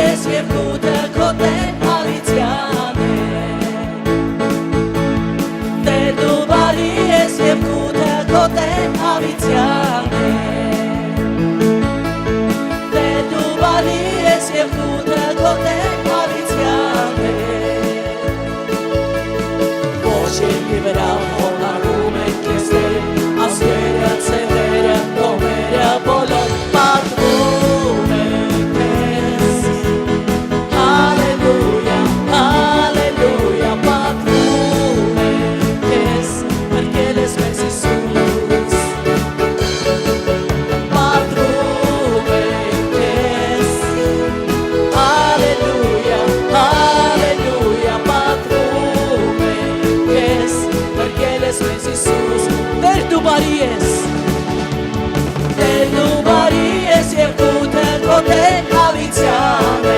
ես և կուտը կոտե հավիցյան է Տեր դու բարի ես և կուտը կոտե հավիցյան է Տեր դու բարի ես և կուտը կոտե հավիցյան է Ոչ երկի վրա հոնարում ենք ես Տեր Ասկերը, ծևերը, կողմերը, բոլոր պատվում ենք ես Հալելույա, հալելույա, պատվում ենք ես Մրկել ես մեզ Հիսուս Պատվում ենք ես Հալելույա, հալելույա, պատվում ենք ես Մրկել ես մեզ Հիսուս Տեր դու բարի ես Տեր դու բարի ես և կուտը կոտե հավիցյան է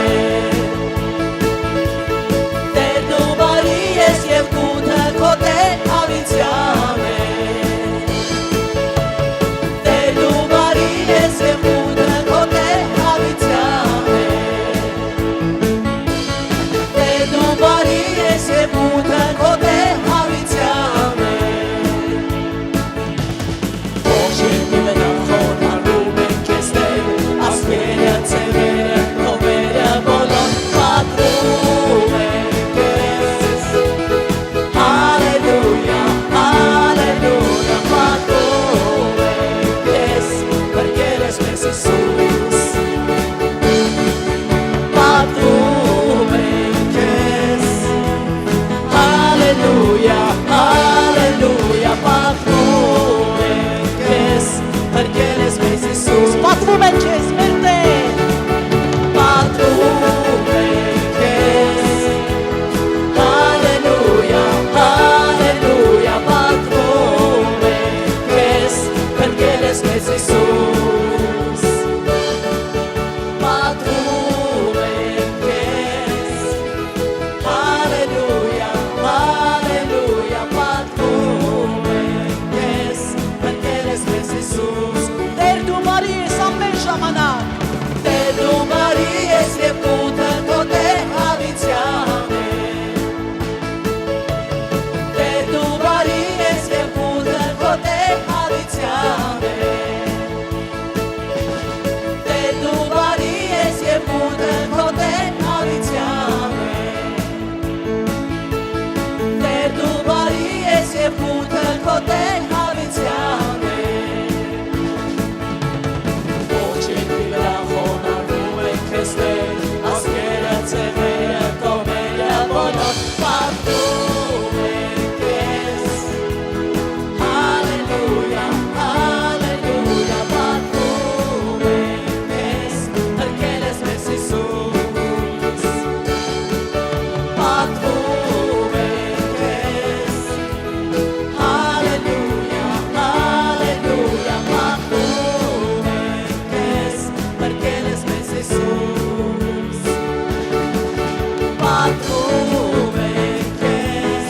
Տեր դու բարի ես և կուտը կոտե հավիցյան է Տեր դու բարի ես և կուտը կոտե հավիցյան է Տեր դու բարի ես և կուտը կոտե հավիցյան է Պատվում ենք ես, մեր Տեր Պատվում ենք ես Հալելույա, հալելույա Պատվում ենք ես Փրկել ես մեզ Հիսուս Պատվում ենք ես Հալելույա, հալելույա Պատվում ենք ես Փրկել ես մեզ Հիսուս Տեր դու բարի ես ամեն ժամանակ Տեր դու բարի ես և կուտը կոտե հավիցյան է Տեր դու բարի ես և կուտը կոտե հավիցյան է Տեր դու բարի ես և կուտը կոտե հավիցյան է Տեր դու բարի ես և կուտը կոտե հավիցյան է Ասկերը, ծևերը, կողմերը, բոլոր պատվում ենք ես Հալելույա, հալելույա, պատվում ենք ես Փրկել ես մեզ Հիսուս Պատվում ենք ես Հալելույա, հալելույա, պատվում ենք ես Փրկել ես մեզ Հիսուս Պատվում ենք ես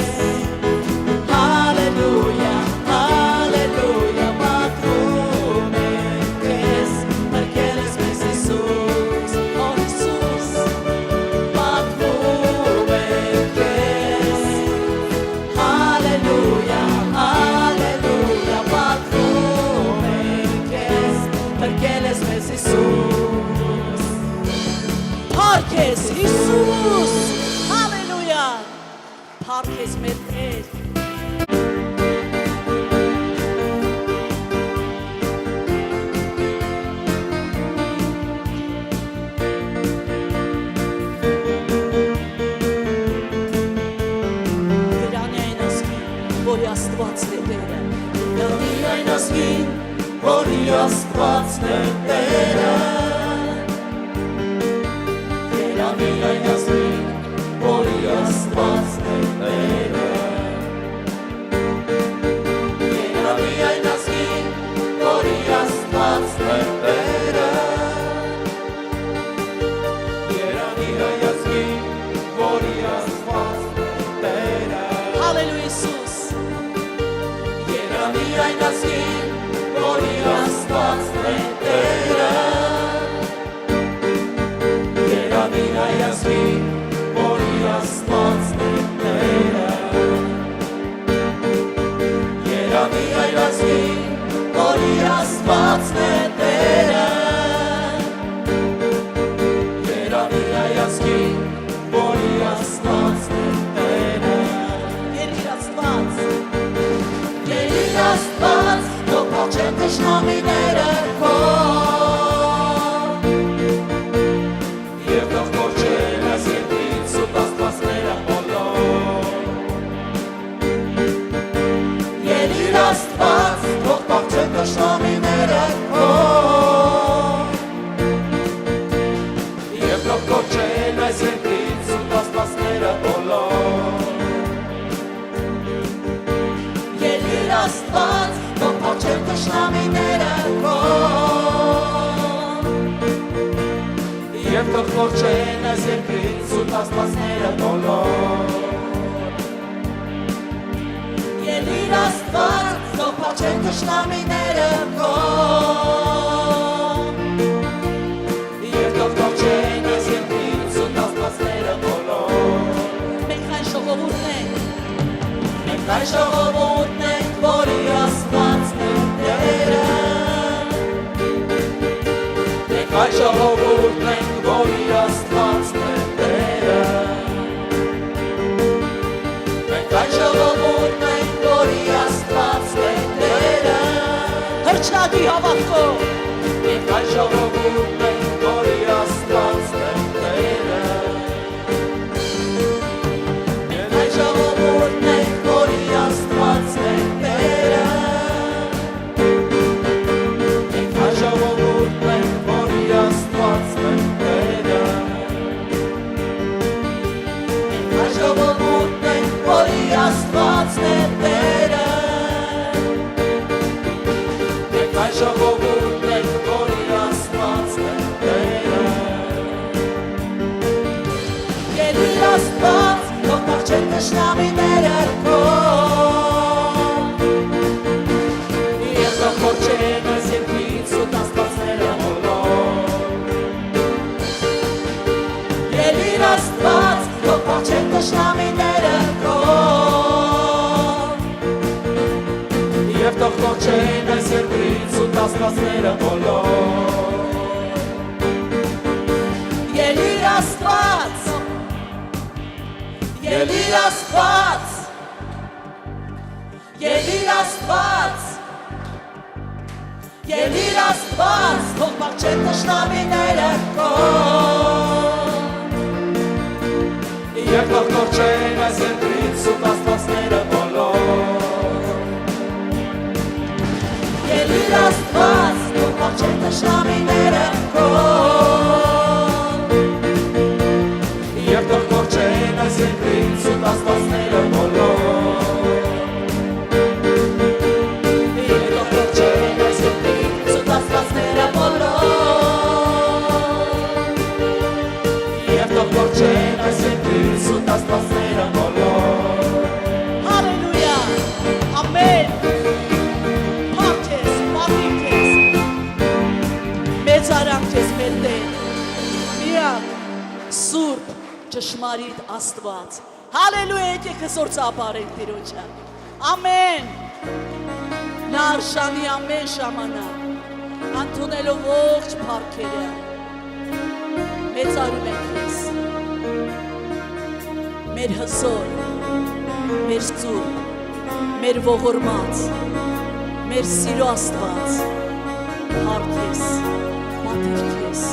Հալելույա, հալելույա Պատվում ենք ես Փրկել ես մեզ Հիսուս Օ Հիսուս Պատվում ենք ես Հալելույա, հալելույա Պատվում ենք ես Փրկել ես մեզ Հիսուս Փառք ես Հիսուս Հալելույա Փառք ես մեր Տեր Դրանի այն ասկին, որի Աստվածն է Տերը Դրանի այն ասկին, որի Աստվածն է Տերը Դրանի այն ասկին, որի Աստվածն է Տերը Դրանի այն ասկին, որի Աստվածն է Տերը Դրանի այն ասկին, որի Աստվածն է Տերը Հալելույա Հիսուս Դրանի այն ասկին, որի Աստվածն է Տերը Եվ թող կորչեն այս երկրից սուտ աստվածները բոլոր Ելիր Աստված, թող փաչեն թշնամիները քո Եվ թող կորչեն այս երկրից սուտ աստվածները բոլոր Մենք այն ժողովուրդն ենք Մենք այն ժողովուրդն ենք, որի Աստվածն է Տերը Մենք այն ժողովուրդն ենք, որի Աստվածն է Տերը Մենք այն ժողովուրդն ենք, որի Աստվածն է Տերը Հրճակի հավատքով Մենք այն ժողովուրդն ենք, որի Աստվածն է Տերը Մենք այն ժողովուրդն ենք, որի Աստվածն է Տերը Մենք այն ժողովուրդն ենք, որի Աստվածն է Տերը Մենք այն ժողովուրդն ենք, որի Աստվածն է Տերը Մենք այն ժողովուրդն ենք, որի Աստվածն է Տերը Ելիր Աստված, թող փաչեն թշնամիները քո Եվ թող կորչեն այս երկրից սուտ աստվածները բոլոր Ելիր Աստված, թող փաչեն թշնամիները քո Եվ թող կորչեն այս երկրից սուտ աստվածները բոլոր Ելիր Աստված Ելիր Աստված Ելիր Աստված Ելիր Աստված թող փաչեն թշնամիները քո Եվ թող կորչեն այս երկրից սուտ աստվածները բոլոր Ելիր Աստված թող փաչեն թշնամիները քո Եվ թող կորչեն այս երկրից սուտ աստվածները բոլոր Եվ թող կորչեն այս երկրից սուտ աստվածները բոլոր Եվ թող կորչեն այս երկրից սուտ աստվածները բոլոր Հալելույա ամեն Փառք ես, պատիվ ես Մեծ արանք ես մեր Տեր Միակ Սուրբ ճշմարիտ Աստված Հալելույա եկեք հզոր ծափարենք Տիրոջը Ամեն Նա արժանի ամեն ժամանակ Ընդունելով ողջ փառքերը Մեծարում ենք ես Մեր հզոր Մեր սուրբ Մեր ողորմած Մեր սիրո Աստված Փառք ես Պատիվ ես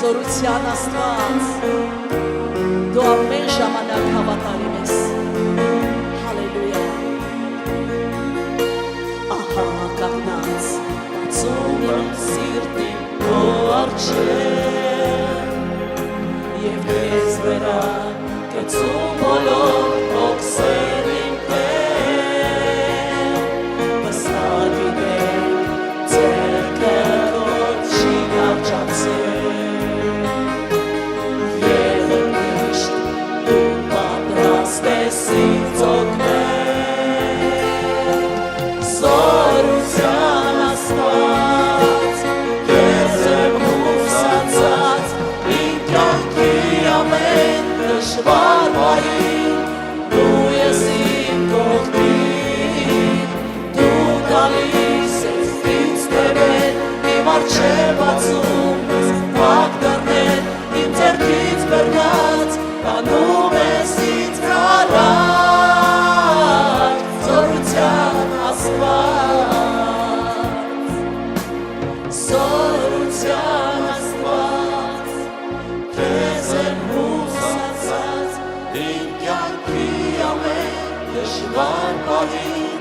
Զորության Աստված, դու ամեն ժամանակ հավատարիմ ես։ Հալելույա։ Ահա կանգնած, բացում իմ սիրտին քո առջև, և քեզ վրա գցում բոլոր հոգսեր իմ տեր, վստահ գիտեմ, ձեռքը քո չի կարճացել, և միշտ դու պատրաստ ես ինձ օգնել, զորության Աստված, քեզ եմ հուսացած, իմ կյանքի ամեն դժվար պահին, դու ես իմ կողքին, դու գալիս ես ինձ տևել, իմ առջև բացում ես փակ դռներ, իմ ձեռքից բռնած, տանում ես ինձ առաջ, զորության Աստված, զորության Աստված, քեզ եմ հուսացած, իմ կյանքի ամեն դժվար պահին,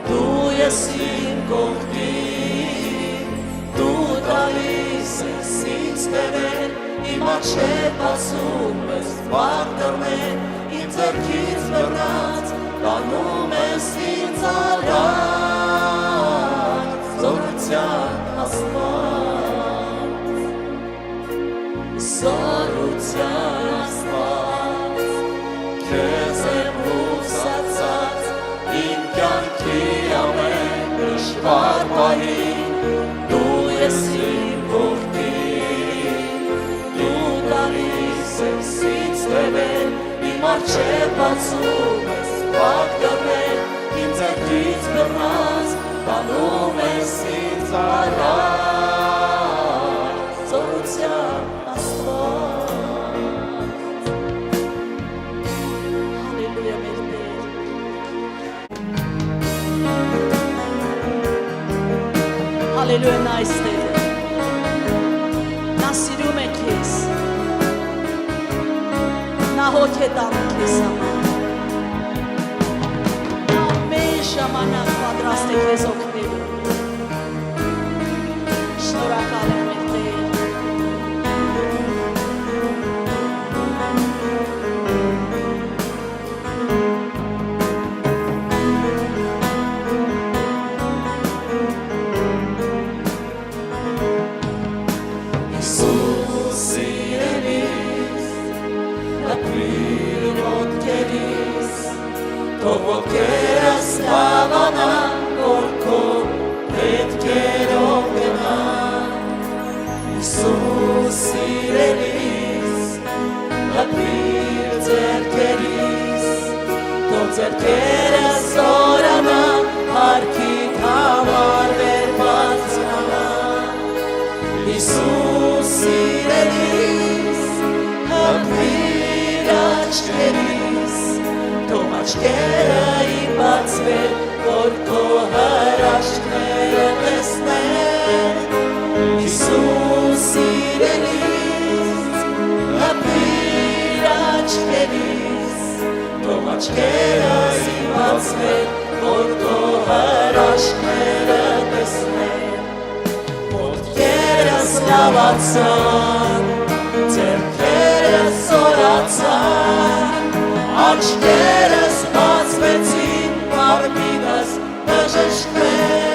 դու ես իմ կողքին, դու տալիս ես ինձ տևել, իմ առջև բացում ես փակ դռներ, իմ ձեռքից բռնած, տանում ես ինձ առաջ, զորության Աստված, զորության Աստված, քեզ եմ հուսացած, իմ կյանքի ամեն դժվար պահին, դու ես իմ կողքին, դու տալիս ես ինձ տևել, իմ առջև բացում ես փակ դռներ, իմ ձեռքից բռնած, տանում ես ինձ առաջ, զորության Աստված, հալելույա մեր Տեր, հալելույա նա այստեղ է, նա սիրում է քեզ, նա հոգ է տանում քեզ համար, նա ամեն ժամանակ պատրաստ է քեզ օգնելու, շնորհակալ եմ մեր Տեր, Հիսուս սիրելիս, ապրիր ոտքերիս, թող ոտքերս լավանան, որ քո հետքերով գնան, Հիսուս սիրելիս, ապրիր ձեռքերիս, թող ձեռքերս զորանան, փառքիդ համար վերված գնան, Հիսուս սիրելիս, հպվիր աչքերիս, թող աչքերը իմ բացվեն, որ քո հրաշքները տեսնեն, Հիսուս սիրելիս, հպվիր աչքերիս, թող աչքերը իմ բացվեն, որ քո հրաշքները տեսնեն, ոտքերս լավացան, ձեռքերս զորացան, աչքերս բացվեցին, մարմինս բժշկվեց,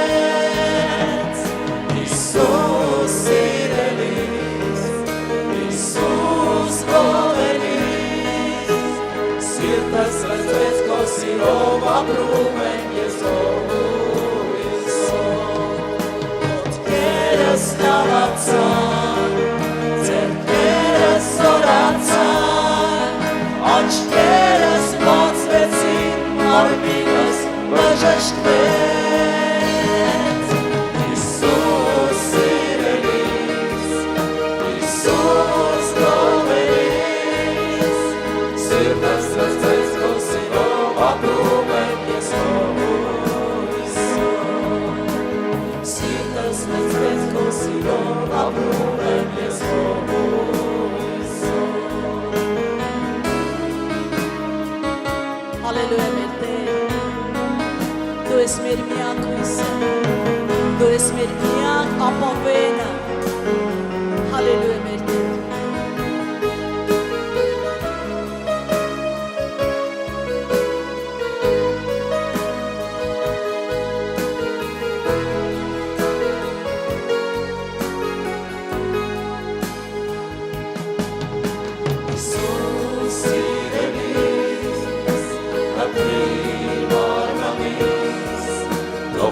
Հիսուս սիրելիս, Հիսուս գովելիս, սիրտս լցվեց քո սիրով, ապրում եմ ես լավացան, ձեռքերս զորացան, աչքերս բացվեցին, մարմինս բժշկվեց, Հիսուս սիրելիս, Հիսուս գովելիս, սիրտս լցվեց քո սիրով, ապրում եմ ես Սիրտս լցվեց քո սիրով, ապրում եմ ես Հալելույա մեր Տեր, Դու ես մեր միակ հույսը, Դու ես մեր միակ ապավենը, Հալելույա մեր Տեր։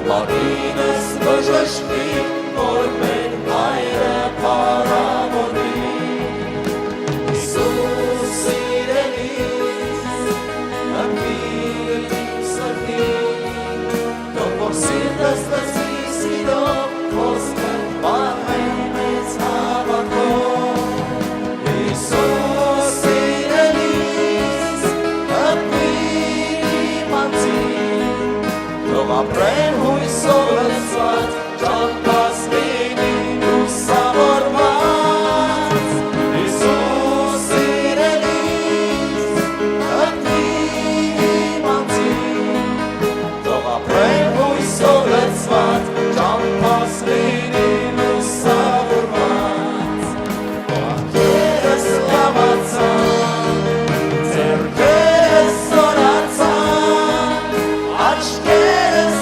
Marines բժշկի, որ մեր հայրը փառավորվի, Հիսուս սիրելիս, հպիր իմ սրտին, թող որ սիրտս լսի սիրով, խոսքը պահե մեծ հավատով, Հիսուս սիրելիս, հպիր իմ անձին, թող ապրեն հույսով լցված, ճամփաս լինի լուսավորված, Հիսուս սիրելիս, հպիր իմ անձին, թող ապրեն հույսով լցված, ճամփաս լինի լուսավորված, ոտքերս լավացան, ձեռքերս զորացան, աչքերս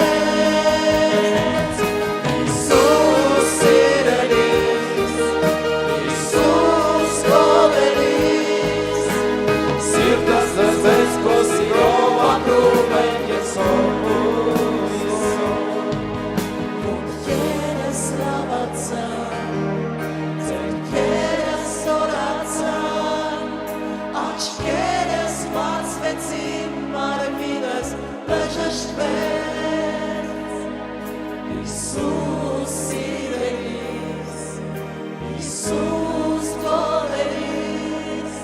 բժշկվեց, Հիսուս սիրելիս, Հիսուս գովելիս, սիրտս լսեց քո սիրով ապրում եմ ես ոտքերս լավացան, ձեռքերս զորացան, աչքերս բացվեցին, մարմինս բժշկվեց, Հիսուս սիրելիս, Հիսուս գովելիս,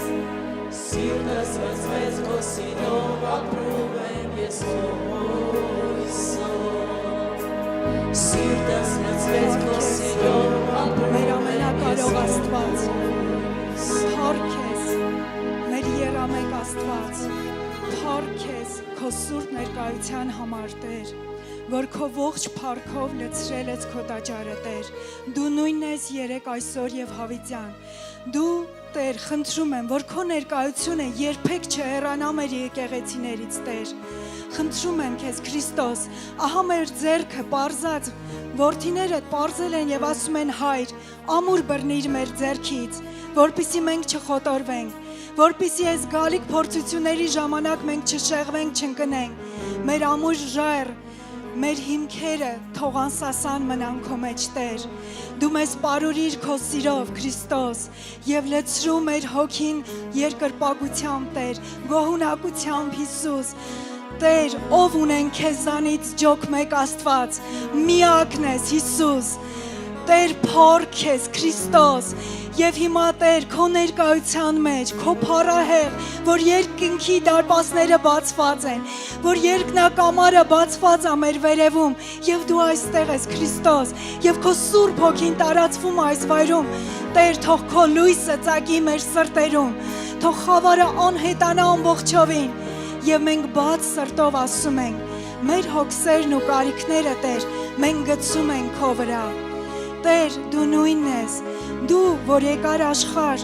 սիրտս լցվեց քո սիրով, ապրում եմ ես քո հույսով, սիրտս լցվեց քո սիրով, ապրում Մեր եմ ամենակարող Աստված, փառք ես, մեր երամեկ Աստված, փառք ես քո սուրբ ներկայության համար, Տեր, որ քո ողջ փառքով լցրել ես քո տաճարը, Տեր, դու նույնն ես երեք այսօր եւ հավիտյան, դու Տեր, խնդրում եմ, որ քո ներկայությունը երբեք չհեռանա մեր եկեղեցիներից, Տեր, խնդրում եմ քեզ Քրիստոս, ահա մեր ձեռքը պարզած, որդիներդ պարզել են եւ ասում են Հայր, ամուր բռնիր մեր ձեռքից, որպեսզի մենք չխոտորվենք, որպեսզի այս գալիք փորձությունների ժամանակ մենք չշեղվենք, չընկնենք, մեր ամուր ժայռ, մեր հիմքերը թող անսասան մնան քո մեջ, Տեր, դու մեզ պարուրիր քո սիրով, Քրիստոս, եւ լցրու մեր հոգին երկրպագությամբ, Տեր, գոհունակությամբ, Հիսուս, Տեր, ով ունեն քեզանից ջոկ մեկ Աստված, միակն ես, Հիսուս, Տեր, փառք ես, Քրիստոս, եւ հիմա Տեր, քո ներկայության մեջ, քո փառահեղ, որ երկնքի դարպասները բացված են, որ երկնակամարը բացված է մեր վերևում, եւ դու այստեղ ես, Քրիստոս, եւ քո Սուրբ Հոգին տարածվում է այս վայրում, Տեր, թող քո լույսը ծագի մեր սրտերում, թող խավարը անհետանա ամբողջովին, եւ մենք բաց սրտով ասում ենք, մեր հոգսերն ու կարիքները, Տեր, մենք գցում ենք քո վրա, Տեր, դու նույնն ես, դու, որ եկար աշխարհ,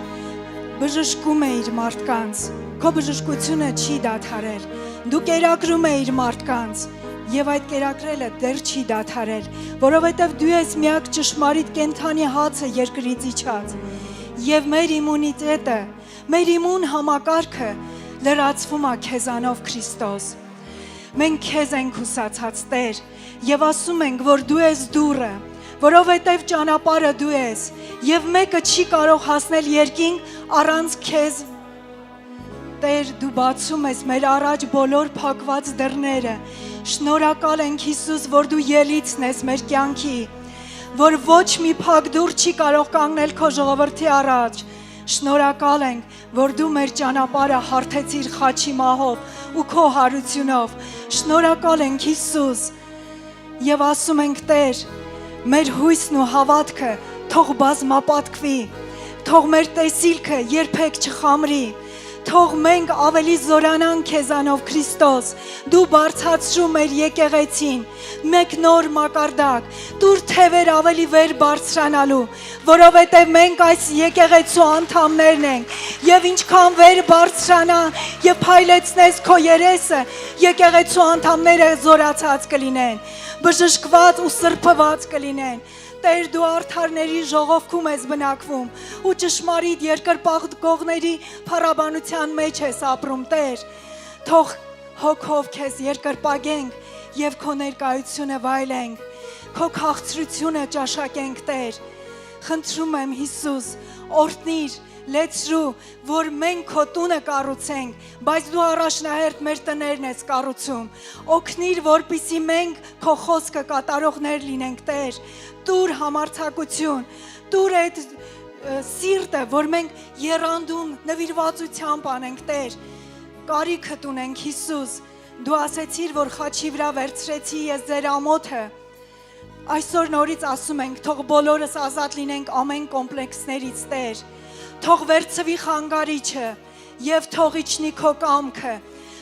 բժշկում էիր մարդկանց, քո բժշկությունը չի դադարել, դու կերակրում էիր մարդկանց, եւ այդ կերակրելը դեռ չի դադարել, որովհետեւ դու ես միակ ճշմարիտ կենդանի հացը երկրից իջած, եւ մեր իմունիտետը, մեր իմուն համակարգը լրացվում է քեզանով, Քրիստոս, մենք քեզ ենք հուսացած, Տեր, եւ ասում ենք, որ դու ես դուռը, որովհետև ճանապարհը դու ես, եւ մեկը չի կարող հասնել երկինք առանց քեզ, Տեր, դու բացում ես մեր առաջ բոլոր փակված դռները, շնորհակալ ենք Հիսուս, որ դու ելիցն ես մեր կյանքի, որ ոչ մի փակ դուռ չի կարող կանգնել քո ժողովրդի առաջ, շնորհակալ ենք, որ դու մեր ճանապարհը հարթեցիր խաչի մահով ու քո հարությունով, շնորհակալ ենք Հիսուս, եւ ասում ենք Տեր, մեր հույսն ու հավատքը թող բազմապատկվի, թող մեր տեսիլքը երբեք չխամրի, թող մենք ավելի զորանանք քեզանով Քրիստոս, դու բարձրացրու մեր եկեղեցին, մեկ նոր մակարդակ, դուր թևեր ավելի վեր բարձրանալու, որովհետև մենք այս եկեղեցու անդամներն ենք, եւ ինչքան վեր բարձրանա եւ փայլեցնես քո երեսը, եկեղեցու անդամները զորացած կլինեն, բժշկված ու սրբված կլինեն։ Տեր դու արդարների ժողովքում ես բնակվում ու ճշմարիտ երկրպագողների փառաբանության մեջ ես ապրում Տեր, թող հոգով քեզ երկրպագենք եւ քո ներկայությունը վայելենք, քո քաղցրությունը ճաշակենք Տեր, խնդրում եմ Հիսուս, օրհնիր, լեցրու, որ մենք քո տունը կառուցենք, բայց դու առաջնահերթ մեր տներն ես կառուցում, օգնիր, որպեսզի մենք քո խոսքը կատարողներ լինենք Տեր, տուր համարձակություն, տուր այդ սիրտը, որ մենք եռանդուն նվիրվածությամբ անենք Տեր, կարիքդ ունենք Հիսուս, դու ասեցիր, որ խաչի վրա վերցրեցի ես ձեր ամոթը, այսօր նորից ասում ենք, թող բոլորս ազատ լինենք ամեն կոմպլեքսներից Տեր, թող վերցվի խանգարիչը եւ թող իջնի քո կամքը,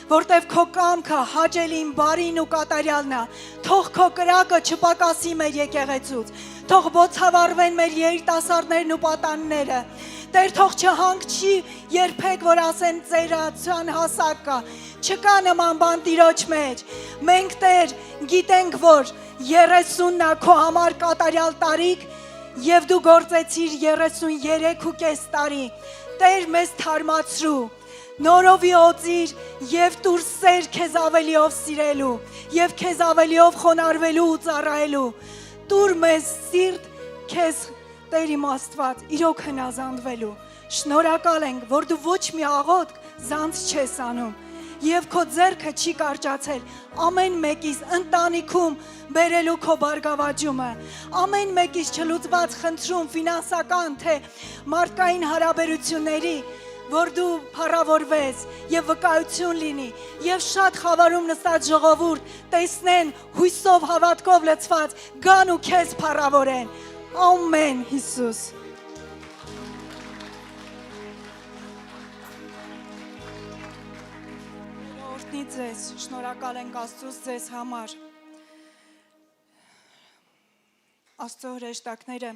որտեվ քո կամքը հաճելին, բարին ու կատարյալն է, թող քո կրակը չպակասի մեր եկեղեցուց, թող բոցավառվեն մեր երիտասարդներն ու պատանները, Տեր թող չհանգչի երբեք, որ ասեն ծերացան հասակ կա, չկա նման բան Տիրոջ մեջ, մենք Տեր գիտենք, որ 30-ն է քո համար կատարյալ տարիք, եւ դու գործեցիր 33.5 տարի, Տեր մեզ թարմացրու, նորովի օծիր եւ տուր սեր քեզ ավելիով սիրելու եւ քեզ ավելիով խոնարհվելու ու ծառայելու, տուր մեզ սիրտ քեզ Տեր իմ Աստված իրոք հնազանդվելու, շնորհակալ ենք, որ դու ոչ մի աղոթք զանց չես անում եւ քո ձեռքը չի կարճացել ամեն մեկիս ընտանիքում բերելու քո բարգավաճումը, ամեն մեկիս չլուծված խնդրում ֆինանսական թե մարդկային հարաբերությունների, որ դու փառավորվես եւ վկայություն լինի եւ շատ խավարում նստած ժողովուրդ տեսնեն հույսով հավատքով լցված գան ու քեզ փառավորեն, ամեն Հիսուս։ Օրհնի ձեզ, շնորհակալ ենք Աստծուց ձեզ համար։ Աստծո հրեշտակները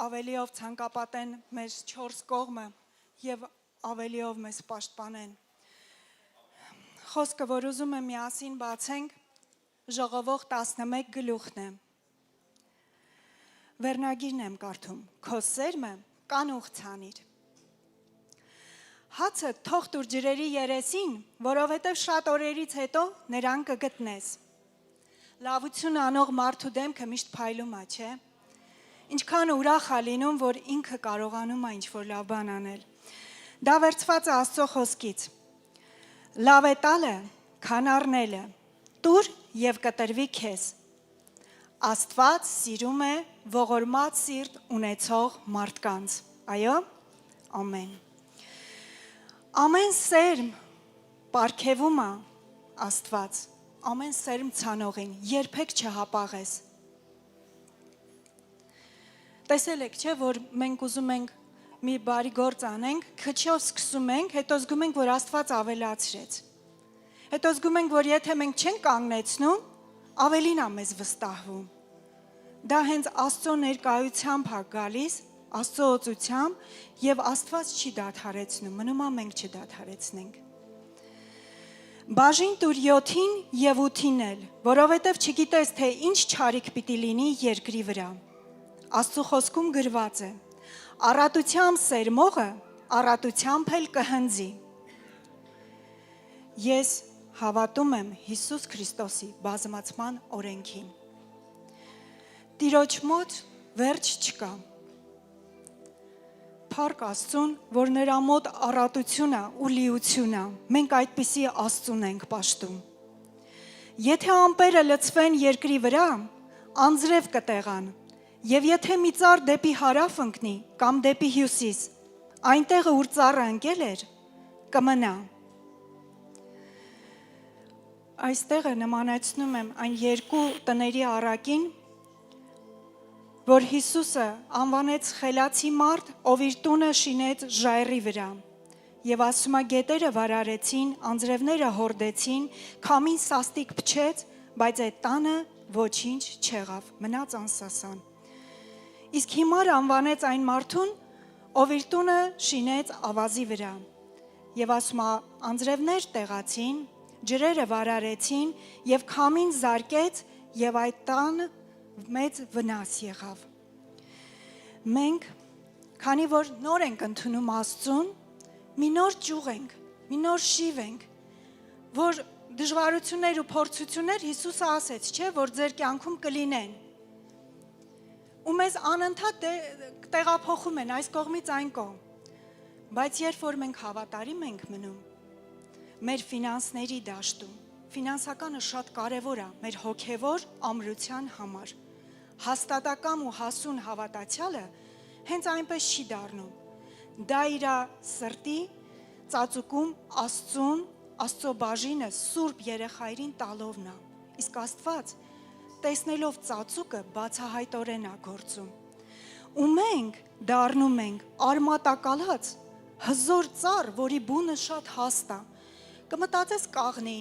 ավելիով ցանկապատեն մեր 4 կողմը եւ ավելիով մեզ պաշտպանեն։ Խոսքը, որ ուզում եմ միասին բացենք, Ժողովող 11 գլուխն է։ Վերնագիրն եմ կարդում, քո սերմը կանուխ ցանիր։ Հացը թող տուր ջրերի երեսին, որովհետև շատ օրերից հետո նրան կգտնես։ Լավություն անող մարդու դեմքը միշտ փայլում է, չէ՞։ Ինչքան ուրախ է լինում, որ ինքը կարողանում է ինչ-որ լավ բան անել։ Դա վերցված է Աստծո խոսքից։ Լավ է տալը, քան առնելը։ Տուր եւ կտրվի քեզ։ Աստված սիրում է ողորմած սիրտ ունեցող մարդկանց։ Այո, ամեն։ Ամեն սերմ պարգևում է Աստված, ամեն սերմ ցանողին, երբեք չհապաղես։ Տեսել եք, չէ, որ մենք ուզում ենք մի բարի գործ անենք, քչով սկսում ենք, հետո զգում ենք, որ Աստված ավելացրեց։ Հետո զգում ենք, որ եթե մենք չենք կանգնեցնում, ավելին է մեզ վստահվում։ Դա հենց Աստծո ներկայությամբ է գալիս, Աստծո օծությամբ, եւ Աստված չի դադարեցնում, մնում է մենք չդադարեցնենք։ Բաժին տուր 7-ին եւ 8-ին էլ, որովհետեւ չգիտես, թե ինչ չարիք պիտի լինի երկրի վրա։ Աստծո խոսքում գրված է. առատությամբ սերմողը, առատությամբ էլ կհնձի։ Ես հավատում եմ Հիսուս Քրիստոսի բազմացման օրենքին։ Տիրոջ մոտ վերջ չկա։ Փառք Աստծուն, որ նրա մոտ առատություն է ու լիություն է։ Մենք այդպիսի Աստծուն ենք պաշտում։ Եթե ամպերը լցվեն երկրի վրա, անձրև կտեղան, եւ եթե մի ծառ դեպի հարավ ընկնի կամ դեպի հյուսիս, այնտեղը ուր ծառը ընկել էր, կմնա։ Այստեղը նմանացնում եմ այն երկու տների առակին, որ Հիսուսը անվանեց խելացի մարդ, ով իր տունը շինեց ժայռի վրա։ Եվ ասում է գետերը վարարեցին, անձրևները հորդեցին, քամին սաստիկ փչեց, բայց այդ տանը ոչինչ չեղավ, մնաց անսասան։ Իսկ հիմար անվանեց այն մարդուն, ով իր տունը շինեց ավազի վրա։ Եվ ասում է անձրևներ տեղացին, ջրերը վարարեցին եւ քամին զարկեց եւ այդ տանը մեծ վնաս եղավ։ Մենք, քանի որ նոր ենք ընդունում Աստծուն, մի նոր ճյուղ ենք, մի նոր շիվ ենք, որ դժվարություններ ու փորձություններ Հիսուսը ասեց, չէ, որ ձեր կյանքում կլինեն։ Ու մեզ անընդհատ տեղափոխում են այս կողմից այն կողմ։ Բայց երբ որ մենք հավատարիմ ենք մնում, մեր ֆինանսների դաշտում, ֆինանսականը շատ կարևոր է մեր հոգևոր ամրության համար։ Հաստատակամ ու հասուն հավատացյալը հենց այնպես չի դառնում։ Դա իր սրտի ծածուկում Աստծուն, Աստծո բաժինը սուրբ երեխայրին տալովն է։ Իսկ Աստված տեսնելով ծածուկը բացահայտորեն է գործում։ Ու մենք դառնում ենք արմատակալած հզոր ծառ, որի բունը շատ հաստ է։ Կմտածես կաղնի,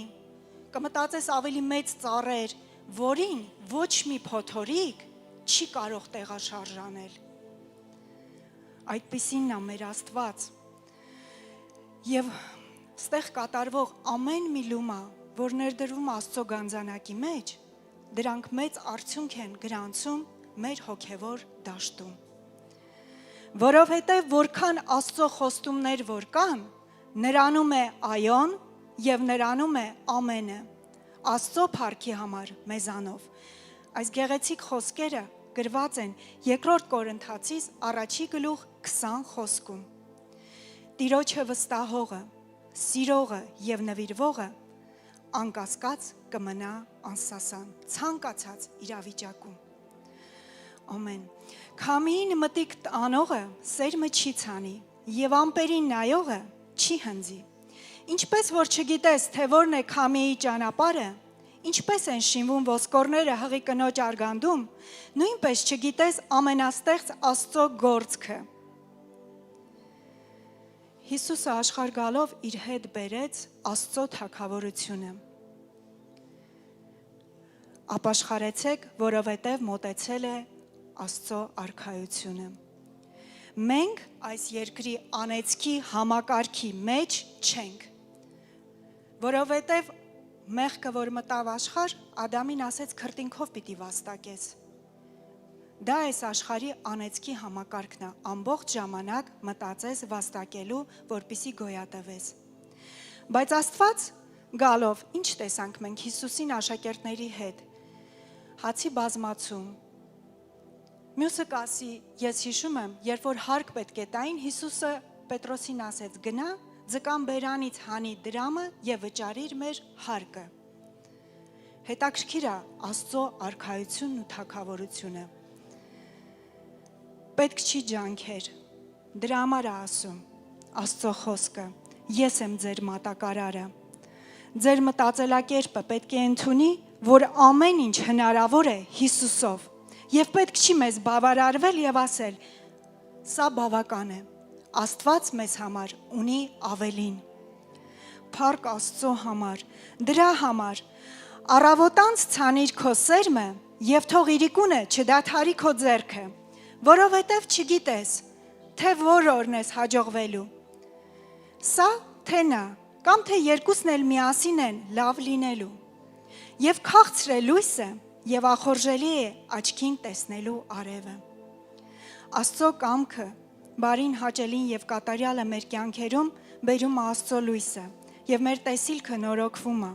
կմտածես ավելի մեծ ծառեր, որին ոչ մի փոթորիկ չի կարող տեղաշարժանել։ Այդպիսինն է մեր Աստված։ Եվ ստեղ կատարվող ամեն մի լումա, որ ներդրվում Աստծո գանձանակի մեջ, դրանք մեծ արդյունք են գրանցում մեր հոգևոր դաշտում։ Որովհետև որքան Աստծո խոստումներ որ կան, նրանում է այոն եւ նրանում է ամենը, Աստծո փառքի համար մեզանով։ Այս գեղեցիկ խոսքերը գրված են 2 Կորինթացիս 1:20 խոսքում։ Տիրոջը վստահողը, սիրողը եւ նվիրվողը անկասկած կմնա անսասան, ցանկացած իրավիճակում։ Ամեն։ Քամին մտիկ անողը սերմը չի ցանի եւ ամպերին նայողը չի հնձի։ Ինչպես որ չգիտես, թե որն է քամիի ճանապարհը, ինչպես են շինվում ոսկորները հղի կնոջ արգանդում, նույնպես չգիտես ամենաստեղծ Աստծո գործքը։ Հիսուսը աշխարհ գալով իր հետ բերեց Աստծո թագավորությունը։ Ապաշխարեցեք, որովհետև մոտեցել է Աստծո արքայությունը։ Մենք այս երկրի անեծքի համակարգի մեջ չենք, որովհետև մեղքը, որ մտավ աշխարհ, Ադամին ասեց քրտինքով պիտի վաստակես։ Դա այս աշխարհի անեծքի համակարգն է, ամբողջ ժամանակ մտածես վաստակելու, որպիսի գոյատևես։ Բայց Աստված գալով, ինչ տեսանք մենք Հիսուսին աշակերտների հետ։ Հացի բազմացում։ Մյուսը կասի, ես հիշում եմ, երբ որ հարկ պետք է տային, Հիսուսը Պետրոսին ասեց, գնա, ձկան բերանից հանի դրամը եւ վճարիր մեր հարկը։ Հետաքրքիր է Աստծո արքայությունն ու թագավորությունը։ Պետք չի ջանքեր, դրա համար է ասում Աստծո խոսքը, ես եմ ձեր մատակարարը։ Ձեր մտածելակերպը պետք է ընդունի, որ ամեն ինչ հնարավոր է Հիսուսով։ Եվ պետք չի մեզ բավարարվել եւ ասել, սա բավական է, Աստված մեզ համար ունի ավելին։ Փառք Աստծո համար, դրա համար, առավոտանց ցանիր քո սերմը եւ թող իրիկունը չդադարի քո ձեռքը, որովհետեւ չգիտես, թե որ օրն ես հաջողվելու։ Սա թե նա, կամ թե երկուսն էլ միասին են լավ լինելու։ Եվ քաղցր է լույսը, եւ ախորժելի է աչքին տեսնելու արևը։ Աստծո կամքը, բարին հաճելին եւ կատարյալը մեր կյանքերում բերում է Աստծո լույսը եւ մեր տեսիլքը նորոգվում է։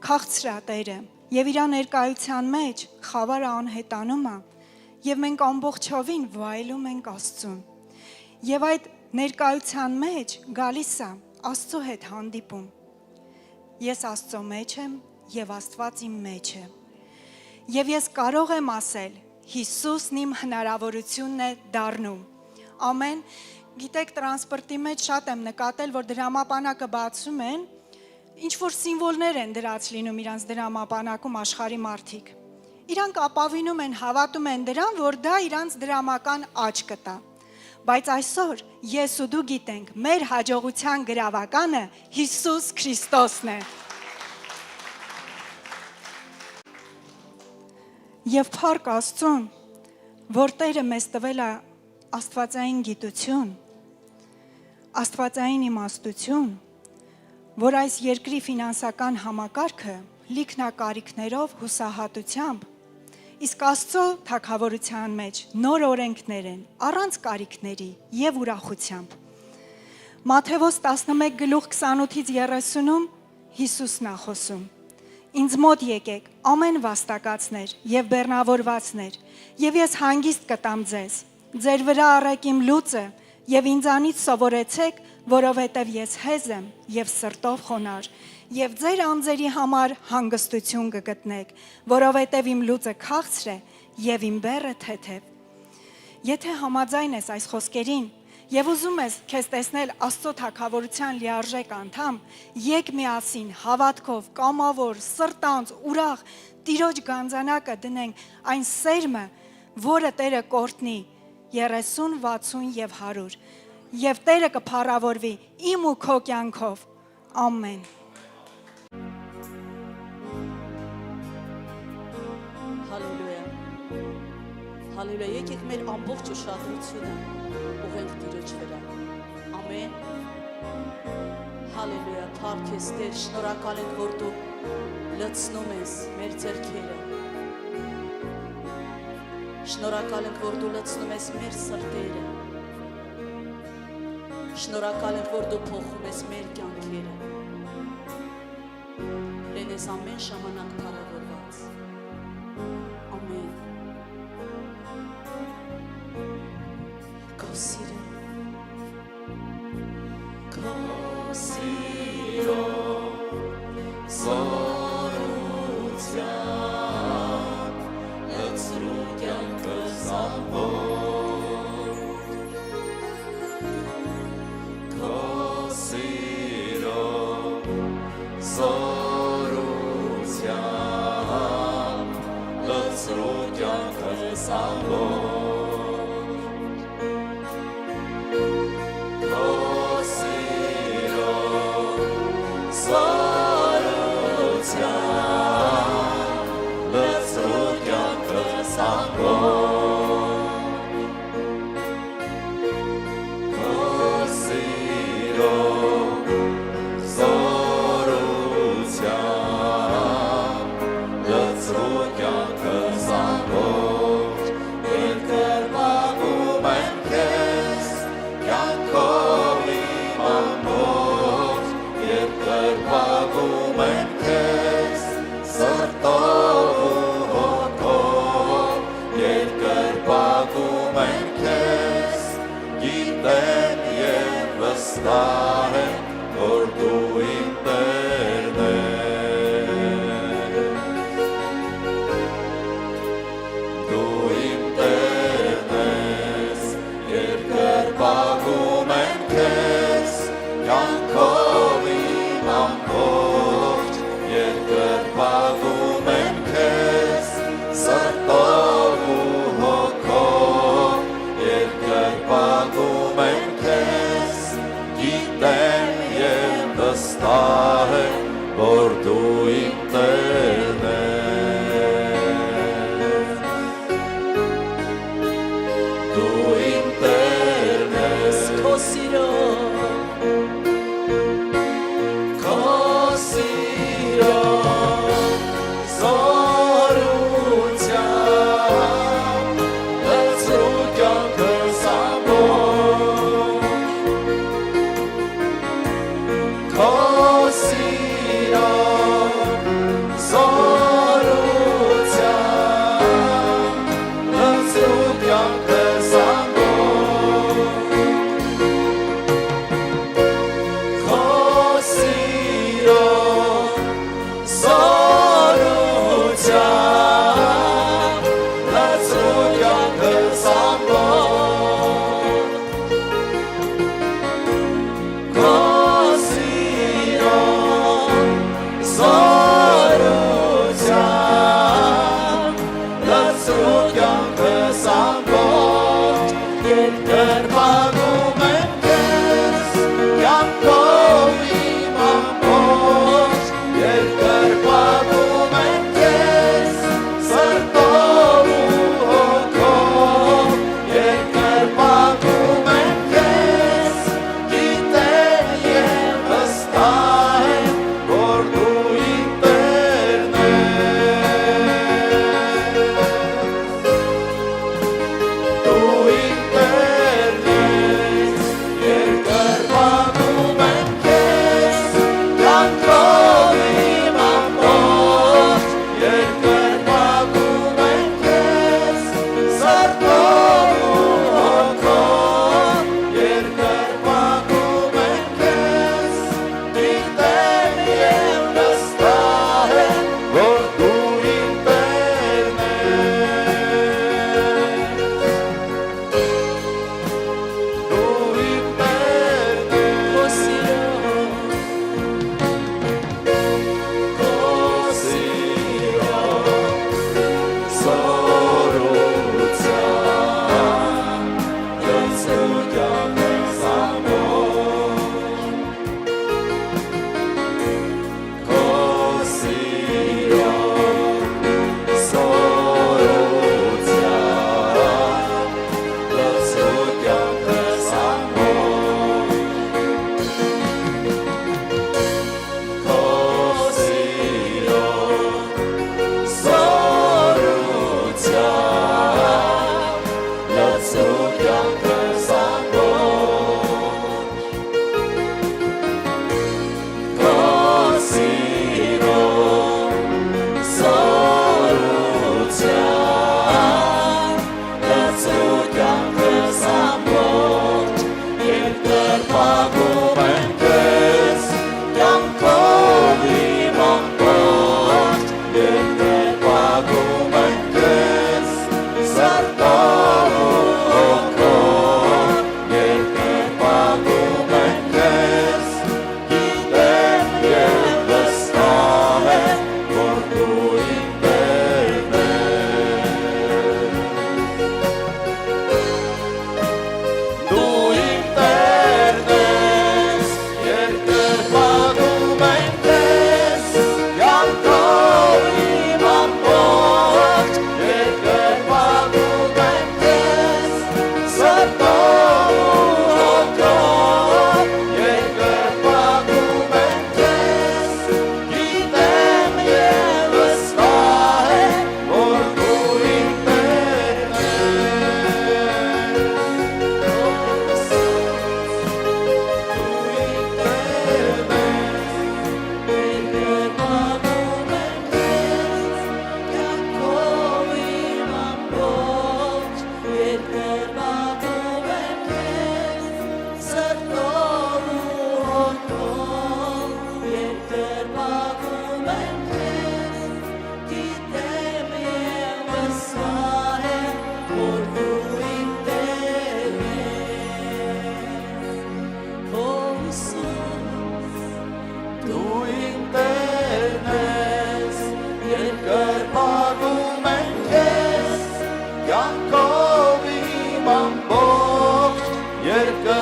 Քաղցր է Տերը եւ իր ներկայության մեջ խավարը անհետանում է եւ մենք ամբողջովին վայելում ենք Աստծուն։ Եվ այդ ներկայության մեջ գալիս է Աստծո հետ հանդիպում։ Ես Աստծո մեջ եմ եւ Աստված իմ մեջ է։ Եվ ես կարող եմ ասել, Հիսուսն իմ հնարավորությունն է դառնում։ Ամեն, գիտեք, տրանսպորտի մեջ շատ եմ նկատել, որ դրամապանակը բացում են, ինչ որ սիմվոլներ են դրած լինում իրանց դրամապանակում աշխարհի մարդիկ։ Իրանք ապավինում են, հավատում են դրան, որ դա իրանց դրամական աճ կտա։ Բայց այսօր ես ու դու գիտենք, մեր հաջողության գրավականը Հիսուս Քրիստոսն է։ Եվ փառք Աստծուն, որ Տերը մեզ տվել է աստվածային գիտություն, աստվածային իմաստություն, որ այս երկրի ֆինանսական համակարգը լիքնակարիքներով, հուսահատությամբ, իսկ Աստծո թագավորության մեջ նոր օրենքներ են, առանց կարիքների եւ ուրախությամբ։ Մատթեոս 11:28-30 Հիսուսն է խոսում. Ինձ մոտ եկեք, ամեն վաստակացներ եւ բեռնավորվածներ, եւ ես հանգիստ կտամ ձեզ։ Ձեր վրա առեք իմ լուծը եւ ինձանից սովորեցեք, որովհետեւ ես հեզ եմ եւ սրտով խոնար, եւ ձեր անձերի համար հանգստություն կգտնեք, որովհետեւ իմ լուծը քաղցր է եւ իմ բեռը թեթև։ Եթե համաձայն ես այս խոսքերին եւ ուզում ես քեզ տեսնել Աստծո թագավորության լիարժեք անդամ, եկ միասին հավատքով, կամավոր, սրտանց, ուրախ Տիրոջ գանձանակը դնենք այն սերմը, որը Տերը կորտնի 30, 60 եւ 100, եւ Տերը կփառավորվի իմ ու քո կյանքով։ Ամեն։ Հալելույա։ Հալելույա, եկեք մեր ամբողջ ուշադրությունը ուղենք Տիրոջ վրա։ Ամեն։ Հալելույա, փառք ես Տեր, շնորհակալ ենք, որ դու լցնում ես մեր ձեռքերը։ Շնորհակալ ենք, որ դու լցնում ես մեր սրտերը։ Շնորհակալ ենք, որ դու փոխում ես մեր կյանքերը։ Լինես ամեն ժամանակ փառավորված։ Ամեն։ Քո սիրո զորության լցրու կյանքս ամբողջ քո սիրո զորության լցրու կյանքս ամբողջ Քո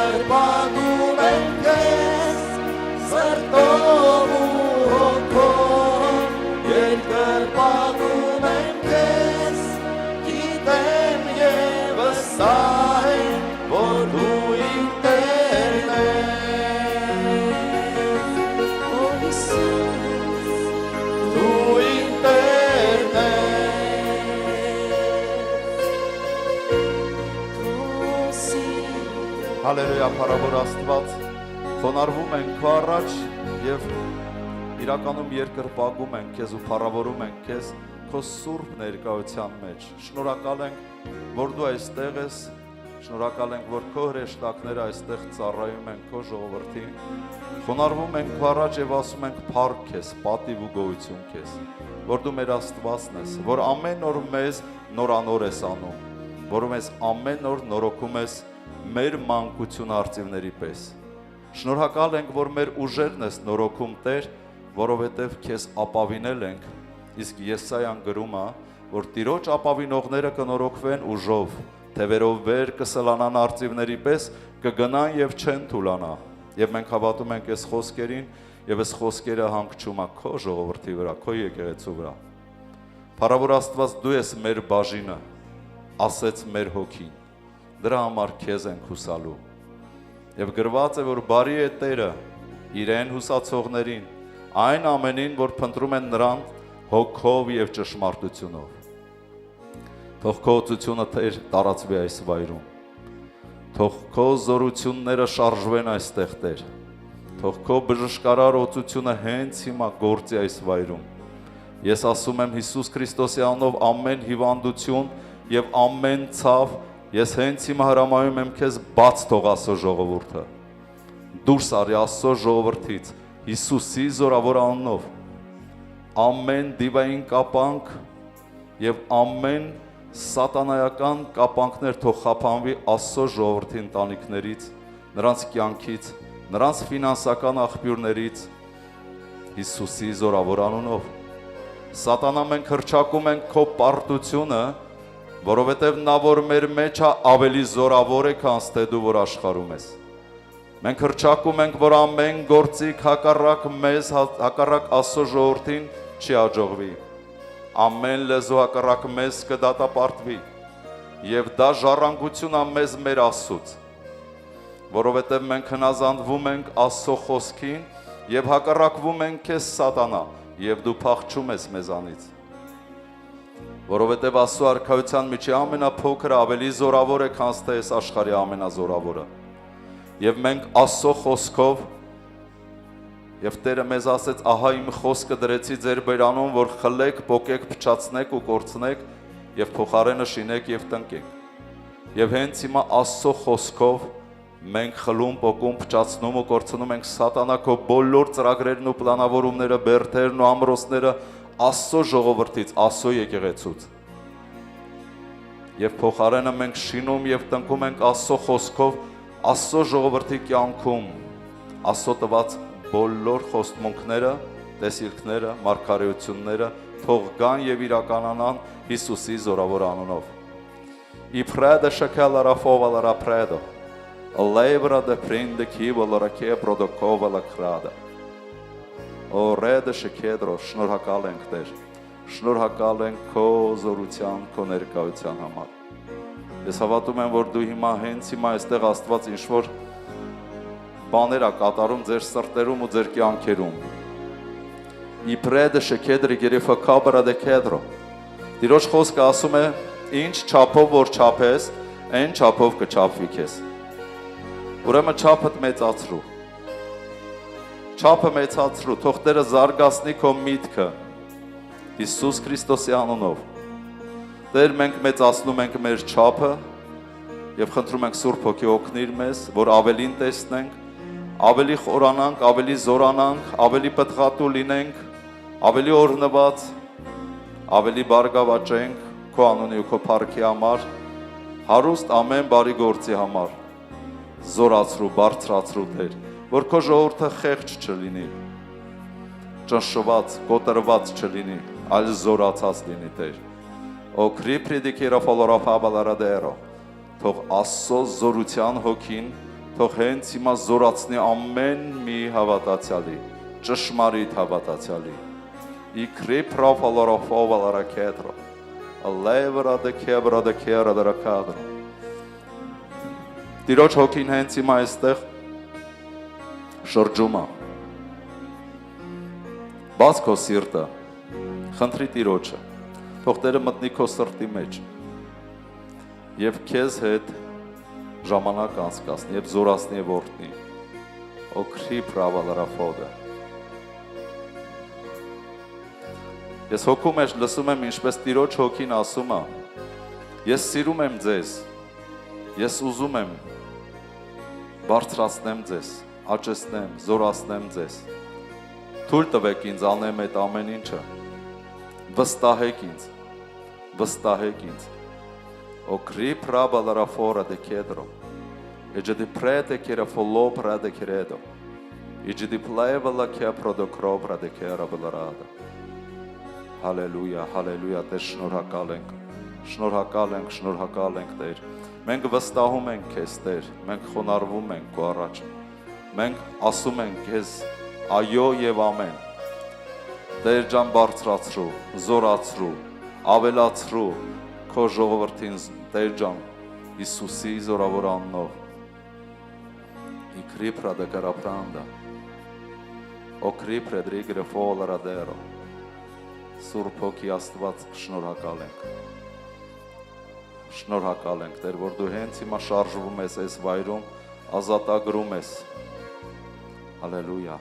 երկրպագում ենք քեզ սրտով ու հոգով երկրպագում ենք քեզ գիտեմ և վստահ եմ որ դու իմ Տերն ես Օ Հիսուս դու իմ Տերն Հալելույա, փառավոր Աստված, խոնարհվում ենք քո առաջ եւ իրականում երկրպագում ենք քեզ ու փառավորում ենք քեզ քո սուրբ ներկայության մեջ։ Շնորհակալ ենք, որ դու այստեղ ես, շնորհակալ ենք, որ քո հրեշտակները այստեղ ծառայում են քո ժողովրդին։ Խոնարհվում ենք քո առաջ եւ ասում ենք փառք քեզ, պատիվ ու գոհություն քեզ, որ դու մեր Աստվածն ես, որ ամեն օր մեզ նորանոր ես անում, որ մեզ ամեն օր նորոգում ես մեր մանկություն արծիվների պես։ Շնորհակալ ենք, որ մեր ուժերն ես նորոգում Տեր, որովհետև քեզ ապավինել ենք, իսկ Եսայան գրում է, որ Տիրոջ ապավինողները կնորոգվեն ուժով, թևերով վեր կսլանան արծիվների պես, կգնան եւ չեն թուլանա։ Եվ մենք հավատում ենք այս խոսքերին, եւ այս խոսքերը հանգչում է քո ժողովրդի վրա, քո եկեղեցու վրա։ Փառավոր Աստված, դու ես մեր բաժինը, ասեց մեր հոգին։ Դրա համար քեզ ենք հուսալու։ Եվ գրված է, որ բարի է Տերը իրեն հուսացողներին, այն ամենին, որ փնտրում են նրան հոգով եւ ճշմարտությունով։ Թող քո օծությունը Տեր տարածվի այս վայրում։ Թող քո զորությունները շարժվեն այստեղ Տեր։ Թող քո բժշկարար օծությունը հենց հիմա գործի այս վայրում։ Ես ասում եմ Հիսուս Քրիստոսի անունով ամեն հիվանդություն եւ ամեն ցավ Ես հենց հիմա հրամայում եմ քեզ բաց թող Աստծո ժողովուրդը։ Դուրս արի Աստծո ժողովրդից Հիսուսի զորավոր անունով։ Ամեն դիվային կապանք եւ ամեն սատանայական կապանքներ թող խափանվի Աստծո ժողովրդի ընտանիքներից, նրանց կյանքից, նրանց ֆինանսական աղբյուրներից Հիսուսի զորավոր անունով։ Սատանա, մենք հռչակում ենք քո պարտությունը, որովհետև նա որ մեր մեջ է ավելի զորավոր է, քան թե դու որ աշխարհում ես։ Մենք հռչակում ենք, որ ամեն գործիք հակառակ մեզ, հակառակ Աստծո ժողովրդին չի հաջողվի։ Ամեն լեզու հակառակ մեզ կդատապարտվի, եւ դա ժառանգություն է մեզ մեր Աստծուց, որովհետև մենք հնազանդվում ենք Աստծո խոսքին եւ հակառակվում ենք քեզ Սատանա, եւ դու փախչում ես մեզանից։ Որովհետև Աստծո արքայության միջի ամենափոքրը ավելի զորավոր է, քան թե այս աշխարհի ամենազորավորը։ Եվ մենք Աստծո խոսքով, եւ Տերը մեզ ասեց, ահա իմ խոսքը դրեցի ձեր բերանուն, որ խլեք, պոկեք, փչացնեք ու կորցնեք եւ փոխարենը շինեք եւ տնկեք։ Եվ հենց հիմա Աստծո խոսքով մենք խլում, պոկում, փչացնում ու կորցնում ենք Սատանա քո բոլոր ծրագրերն ու պլանավորումները, բերդերն ու ամրոցները Աստծո ժողովրդից, Աստծո եկեղեցուց։ Եվ փոխարենը մենք շինում եւ տնկում ենք Աստծո խոսքով, Աստծո ժողովրդի կյանքում Աստծո տված բոլոր խոստմունքները, տեսիլքները, մարգարեությունները թող գան եւ իրականանան Հիսուսի զորավոր անունով։ Իփրեդը շքալարա ֆովալարա պրեդո, լեյվրա դե պրինդը քիվոլարա քե պրոդոկովալա քրադա։ Օրեդը շքեդրո, շնորհակալ ենք Տեր, շնորհակալ ենք քո զորության, քո ներկայության համար։ Ես հավատում եմ, որ դու հիմա հենց հիմա այստեղ Աստված ինչ-որ բաներ ա կատարում ձեր սրտերում ու ձեր կյանքերում։ Իպրեդը շքեդրի գերեֆակաբրա դե քեդրո։ Տիրոջ խոսքը ասում է, ինչ չափով որ չափես, այն չափով կչափվի քեզ։ Ուրեմն չափդ մեծացրու։ Չափը մեծացրու, թող Տերը զարգացնի քո միտքը Հիսուս Քրիստոսի անունով։ Տեր, մենք մեծացնում ենք մեր չափը եւ խնդրում ենք Սուրբ Հոգի օգնիր մեզ, որ ավելին տեսնենք, ավելի խորանանք, ավելի զորանանք, ավելի պտղատու լինենք, ավելի օրհնված, ավելի բարգավաճենք քո անունի ու քո փառքի համար, հարուստ ամեն բարի գործի համար։ Զորացրու, բարձրացրու Տեր, որ քո ժողովուրդը խեղճ չլինի, ճնշված, կոտրված չլինի, այլ զորացած լինի Տեր։ Օ քրիպրիդիկերա ֆոլորափաբալարադեრო, թող Աստծո զորության հոգին թող հենց հիմա զորացնի ամեն մի հավատացյալի, ճշմարիտ հավատացյալի։ Իքրի պրոֆալորոֆովալարա կետրո, լևրա դե կեբրա դե կերա դրա կադրո։ Տիրոջ հոգին հենց հիմա այստեղ շրջում է։ Բաց քո սիրտը, խնդրի Տիրոջը, թող Տերը մտնի քո սրտի մեջ եւ քեզ հետ ժամանակ անցկացնի եւ զորացնի եւ օրհնի։ Օքրի պրավալարաֆոդը։ Ես հոգու մեջ լսում եմ ինչպես Տիրոջ հոգին ասում է. Ես սիրում եմ ձեզ, ես ուզում եմ բարձրացնեմ ձեզ, աճեցնեմ, զորացնեմ ձեզ։ Թույլ տվեք ինձ անեմ այդ ամեն ինչը։ Վստահեք ինձ, վստահեք ինձ։ Օքրի պրաբալարաֆորա դե կեդրո, էջդի պրեդե կերա ֆոլո պրեդե կերեդո, էջդի պլայվալա կեա պրոդոկրոբրա դե կերա բլարադա։ Հալելույա, հալելույա, Տեր շնորհակալ ենք, շնորհակալ ենք Տեր։ Մենք վստահում ենք քեզ Տեր, մենք խոնարհվում ենք քո առաջ։ Մենք ասում ենք քեզ այո եւ ամեն։ Տեր ջան բարձրացրու, զորացրու, ավելացրու քո ժողովրդին Տեր ջան Հիսուսի զորավոր անունով։ Իքրի պրադակարապրանդա։ Օքրի պրեդրի գրեֆոլարադեრო։ Սուրբ Հոգի Աստված շնորհակալ ենք։ Շնորհակալ ենք Տեր, որ դու հենց հիմա շարժվում ես այս վայրում, ազատագրում ես։ Հալելույա։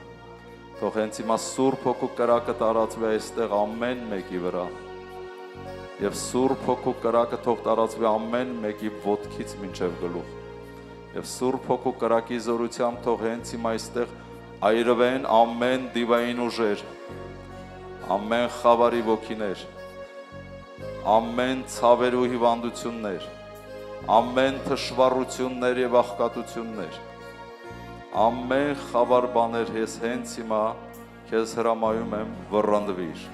Թող հենց հիմա Սուրբ Հոգու կրակը տարածվի այստեղ ամեն մեկի վրա։ Եվ Սուրբ Հոգու կրակը թող տարածվի ամեն մեկի ոտքից մինչև գլուխ։ Եվ Սուրբ Հոգու կրակի զորությամբ թող հենց հիմա այստեղ այրվեն ամեն դիվային ուժեր, ամեն խավարի ոգիներ, ամեն ցավեր ու հիվանդություններ, ամեն թշվառություններ եւ աղքատություններ, ամեն խավար բաներ ես հենց հիմա քեզ հրամայում եմ վռնդվիր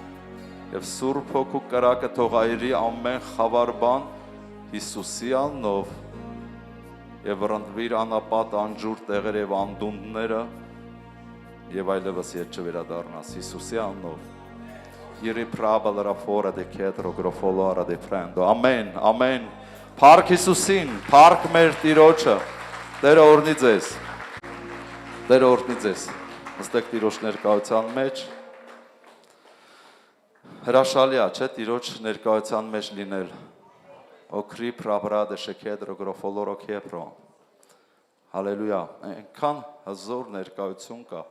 եւ Սուրբ Հոգու կրակը թող այրի ամեն խավար բան Հիսուսի անունով եւ վռնդվիր անապատ անջուր տեղեր եւ անդունդները եւ այլևս ետ չվերադառնաս Հիսուսի անունով Iri prabala fora de ketro grofoloara de prendo. Amen, amen. Park Հիսուսին, park մեր Տիրոջը։ Տերը օրհնի ձեզ։ Տերը օրհնի ձեզ։ Նստեք Տիրոջ ներկայության մեջ։ Հրաշալի է, չէ՞, Տիրոջ ներկայության մեջ լինել։ Օքրի պրաբրադը շեքեդրո գրոֆոլորո քեպրո։ Հալելույա։ Այնքան հզոր ներկայություն կա։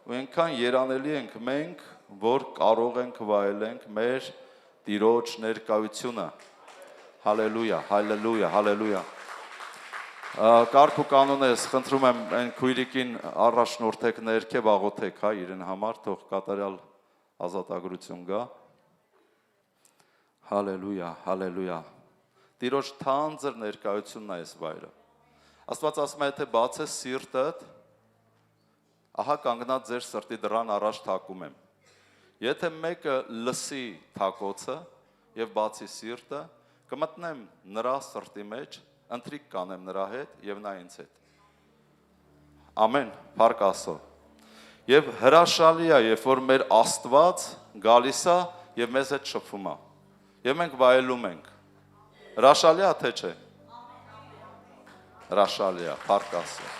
Ու այնքան երանելի ենք մենք, որ կարող ենք վայելենք մեր Տիրոջ ներկայությունը։ Հալելույա, հալելույա, հալելույա։ Կարգ ու կանոն ես, խնդրում եմ այն քույրիկին առաջնորդեք ներքև աղոթեք, հա, իրեն համար, թող կատարյալ ազատագրություն գա։ Հալելույա, հալելույա։ Տիրոջ թանձր ներկայությունն է այս վայրը։ Աստված ասում է, թե բաց է սիրտդ, ահա կանգնած ձեր սրտի դռան առաջ թակում եմ։ Եթե մեկը լսի թակոցը եւ բացի սիրտը, կմտնեմ նրա սրտի մեջ, ընթրիք կանեմ նրա հետ եւ նա ինձ հետ։ Ամեն, փառք Աստծո։ Եվ հրաշալի է, երբ որ մեր Աստված գալիս է եւ մեզ հետ շփվում է։ Եվ մենք վայելում ենք։ Հրաշալի է թե չէ։ Հրաշալի է, փառք Աստծո։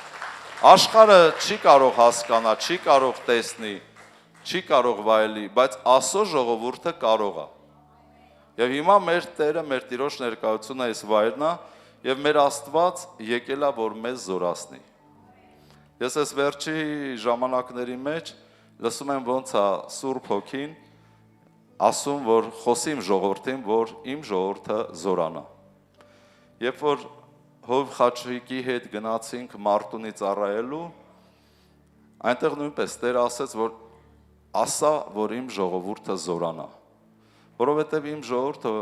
Աշխարհը չի կարող հասկանա, չի կարող տեսնի, չի կարող վայելի, բայց Աստծո ժողովուրդը կարող է։ Եվ հիմա մեր Տերը, մեր Տիրոջ ներկայությունը այս վայրն է, եւ մեր Աստված եկել է, որ մեզ զորացնի։ Ես այս վերջի ժամանակների մեջ լսում եմ ոնց է Սուրբ Հոգին ասում, որ խոսի իմ ժողովրդին, որ իմ ժողովուրդը զորանա։ Երբ որ Հով Խաչիկի հետ գնացինք Մարտունի ծառայելու, այնտեղ նույնպես Տերը ասեց, որ ասա, որ իմ ժողովուրդը զորանա, որովհետև իմ ժողովուրդը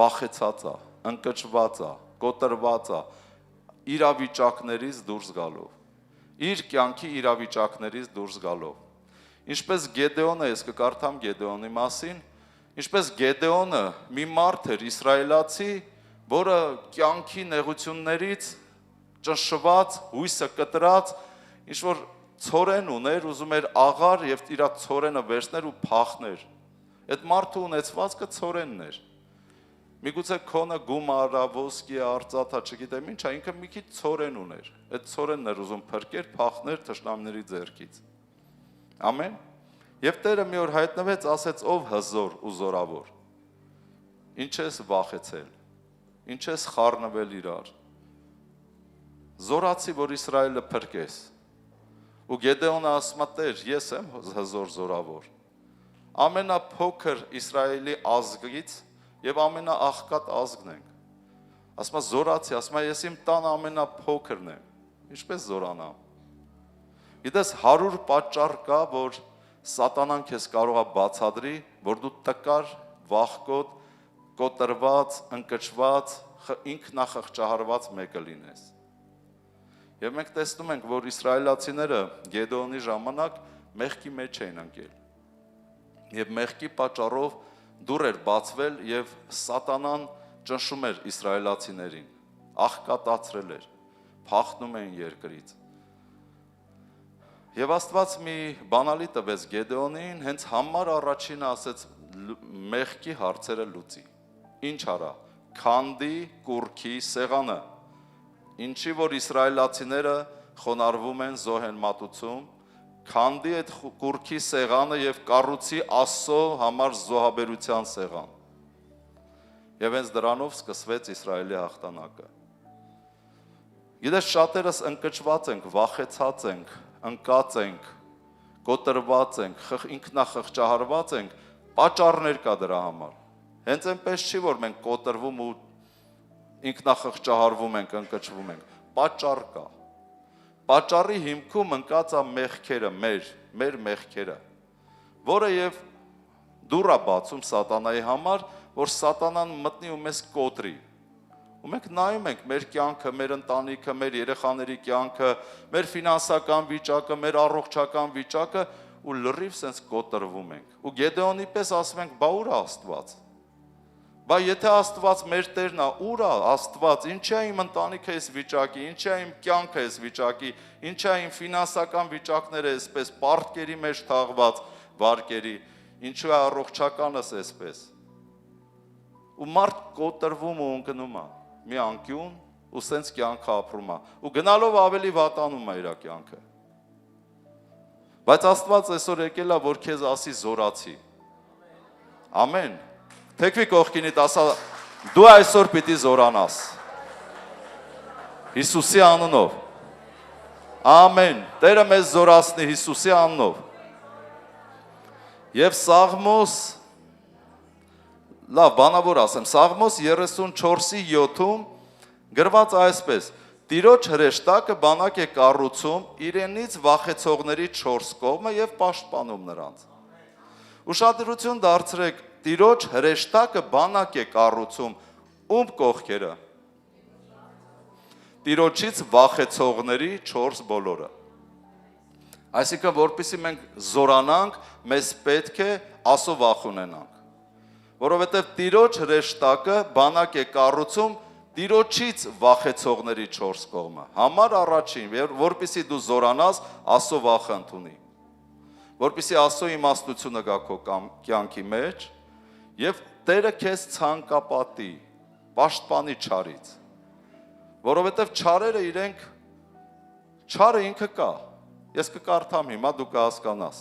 վախեցած է, ընկճված է, կոտրված է, իրավիճակներից դուրս գալով, իր կյանքի իրավիճակներից դուրս գալով։ Ինչպես Գեդեոնը, ես կկարդամ Գեդեոնի մասին, ինչպես Գեդեոնը մի մարդ էր իսրայելացի, որը կյանքի նեղություններից ճնշված, հույսը կտրած, ինչ որ ցորեն ուներ, ուզում էր աղար եւ իր ցորենը վերցներ ու փախներ։ Այդ մարդու ունեցվածքը ցորենն էր։ Միգուցե քոնը գումարա, ոսկի, արծաթա, չգիտեմ ինչա, ինքը մի քիչ ցորեն ուներ։ Այդ ցորենն էր ուզում փրկեր, փախներ թշնամների ձեռքից։ Ամեն։ Եվ Տերը մի օր հայտնվեց, ասեց՝ ով հզոր ու զորավոր։ Ինչ ես վախեցել։ Ինչ ես խառնվել իրար։ Զորացի, որ Իսրայելը փրկես։ Ու Գեդեոնը ասում է՝ Տեր, ես եմ հզոր զորավոր։ Ամենափոքր Իսրայելի ազգից եւ ամենաաղքատ ազգն ենք։ Ասում է զորացի, ասում է ես իմ տան ամենափոքրն եմ։ Ինչպես զորանամ։ Գիտես 100 պատճառ կա, որ Սատանան քեզ կարող է բացատրի, որ դու տկար, վախկոտ, կոտրված, ընկճված, ինքնախղճահարված մեկը լինես։ Եվ մենք տեսնում ենք, որ իսրայելացիները Գեդեոնի ժամանակ մեղքի մեջ էին ընկել։ Եվ մեղքի պատճառով դուռ էր բացվել եւ Սատանան ճնշում էր իսրայելացիներին, աղքատացրել էր, փախնում էին երկրից։ Եվ Աստված մի բանալի տվեց Գեդեոնին, հենց համար առաջինը ասեց մեղքի հարցերը լուծի։ Ինչ արա։ Քանդի կուռքի սեղանը։ Ինչի որ իսրայելացիները խոնարհվում են, զոհ են մատուցում, քանդի այդ կուռքի սեղանը եւ կառուցի Աստծո համար զոհաբերության սեղան։ Եվ հենց դրանով սկսվեց Իսրայելի հաղթանակը։ Գիտես, շատերս ընկճված ենք, վախեցած ենք, ընկած ենք, կոտրված ենք, ինքնախղճահարված ենք, պատճառներ կա դրա համար։ Հենց այնպես չի, որ մենք կոտրվում ու ինքնախղճահարվում ենք, ընկճվում ենք, պատճառ կա։ Պատճառի հիմքում ընկած է մեղքերը, մեր մեղքերը, որը եւ դուռ է բացում Սատանայի համար, որ Սատանան մտնի ու մեզ կոտրի։ Ու մենք նայում ենք մեր կյանքը, մեր ընտանիքը, մեր երեխաների կյանքը, մեր ֆինանսական վիճակը, մեր առողջական վիճակը ու լրիվ սենց կոտրվում ենք։ Ու Գեդեոնի պես ասում ենք՝ բա ուր է Աստված։ Բա եթե Աստված մեր Տերն է, ուր է Աստված, ինչ է իմ ընտանիքը այս վիճակի, ինչ է իմ կյանքը այս վիճակի, ինչ է իմ ֆինանսական վիճակները այսպես պարտքերի մեջ թաղված վարկերի, ինչու է առողջականս այսպես։ Ու մարդ կոտրվում ու ընկնում է մի անկյուն ու սենց կյանքը ապրում է ու գնալով ավելի վատանում է իր կյանքը։ Բայց Աստված այսօր եկել է, որ քեզ ասի զորացի։ Ամեն։ Թեքվի կողքինիդ ասա դու այսօր պիտի զորանաս։ Հիսուսի անունով։ Ամեն։ Տերը մեզ զորացնի Հիսուսի անունով։ Եվ Սաղմոս, լավ բանավոր ասեմ, Սաղմոս 34:7 գրված այսպես. Տիրոջ հրեշտակը բանակ է կառուցում իրենից վախեցողների 4 կողմը եւ պաշտպանում նրանց։ Ուշադրություն դարձրեք, Տիրոջ հրեշտակը բանակ է կառուցում ում կողքերը։ Տիրոջից վախեցողների 4 բոլորը։ Այսինքն, որպեսզի մենք զորանանք, մեզ պետք է Աստծո վախ ունենանք։ Որովհետև Տիրոջ հրեշտակը բանակ է կառուցում Տիրոջից վախեցողների 4 կողմը։ Համար առաջին, որպեսզի դու զորանաս, Աստծո վախը ընդունի։ Որպեսզի Աստծո իմաստությունը գա քո կյանքի մեջ եւ Տերը քեզ ցանկապատի, պաշտպանի չարից։ Որովհետև չարերը իրենք չարը ինքը կա։ Ես կկարդամ հիմա դու կհասկանաս։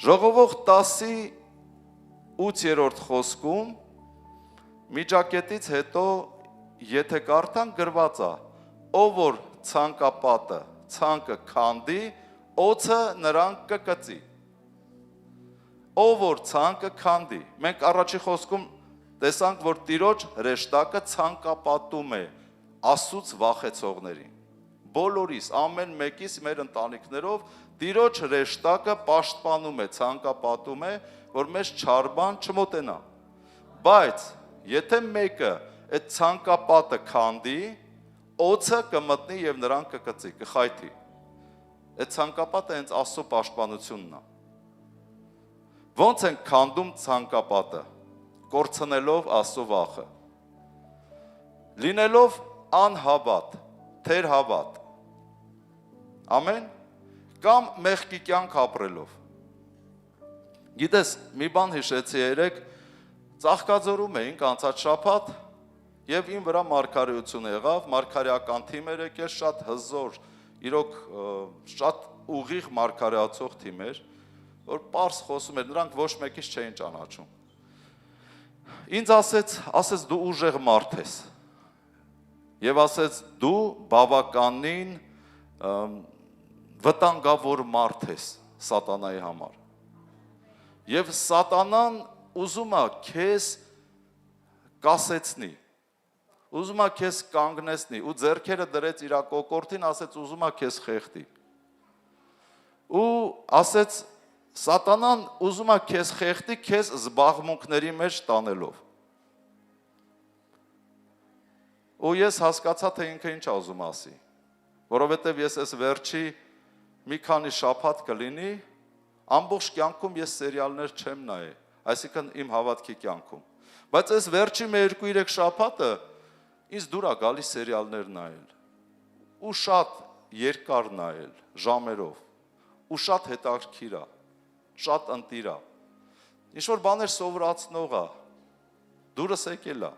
Ժողովող 10:8 խոսքում միջակետից հետո եթե կարդան գրված է. ով որ ցանկապատը ցանկը քանդի, օձը նրան կկծի։ Ով որ ցանկը քանդի։ Մենք առաջի խոսքում տեսանք, որ Տիրոջ հրեշտակը ցանկապատում է Աստծուց վախեցողներին։ Բոլորիս, ամեն մեկիս մեր ընտանիքներով Տիրոջ հրեշտակը պաշտպանում է, ցանկապատում է, որ մեզ չար բան չմոտենա։ Բայց եթե մեկը այդ ցանկապատը քանդի, օձը կմտնի եւ նրան կկծի, կխայթի։ Այդ ցանկապատը հենց Աստծո պաշտպանությունն է։ Ոնց են քանդում ցանկապատը, կորցնելով Աստծո վախը։ Լինելով անհավատ, թեր հավատ։ Ամեն, կամ մեղքի կյանք ապրելով։ Գիտես, մի բան հիշեցի երեք, Ծաղկաձորում էինք անցած շաբաթ եւ իմ վրա մարգարեություն եղավ, մարգարեական թիմ էր եկել, շատ հզոր, իրոք շատ ուղիղ մարգարեացող թիմ էր, որ պարզ խոսում էր, նրանք ոչ մեկից չէին ճանաչում։ Ինձ ասեց դու ուժեղ մարդ ես։ Եվ ասեց դու բավականին վտանգավոր մարդ ես սատանայի համար։ Եվ սատանան ուզում է քեզ կասեցնի, ուզում է քեզ կանգնեցնի, ու ձեռքերը դրեց իր կոկորդին, ասեց ուզում է քեզ խեղդի։ Ու ասեց սատանան ուզում է քեզ խեղդի, քեզ զբաղմունքների մեջ տանելով։ Ու ես հասկացա, թե ինքը ինչ ուզում ասի, որովհետև ես այս վերջի մի քանի շաբաթ կլինի, ամբողջ կյանքում ես սերիալներ չեմ նայել, այսինքն իմ հավատքի կյանքում, բայց այս վերջի մեր 2-3 շաբաթը ինձ դուր է գալիս սերիալներ նայել, ու շատ երկար նայել, ժամերով, ու շատ հետաքրքիր է, շատ ընտիր է, ինչ-որ բաներ սովորացնող է, դուրս եկել է։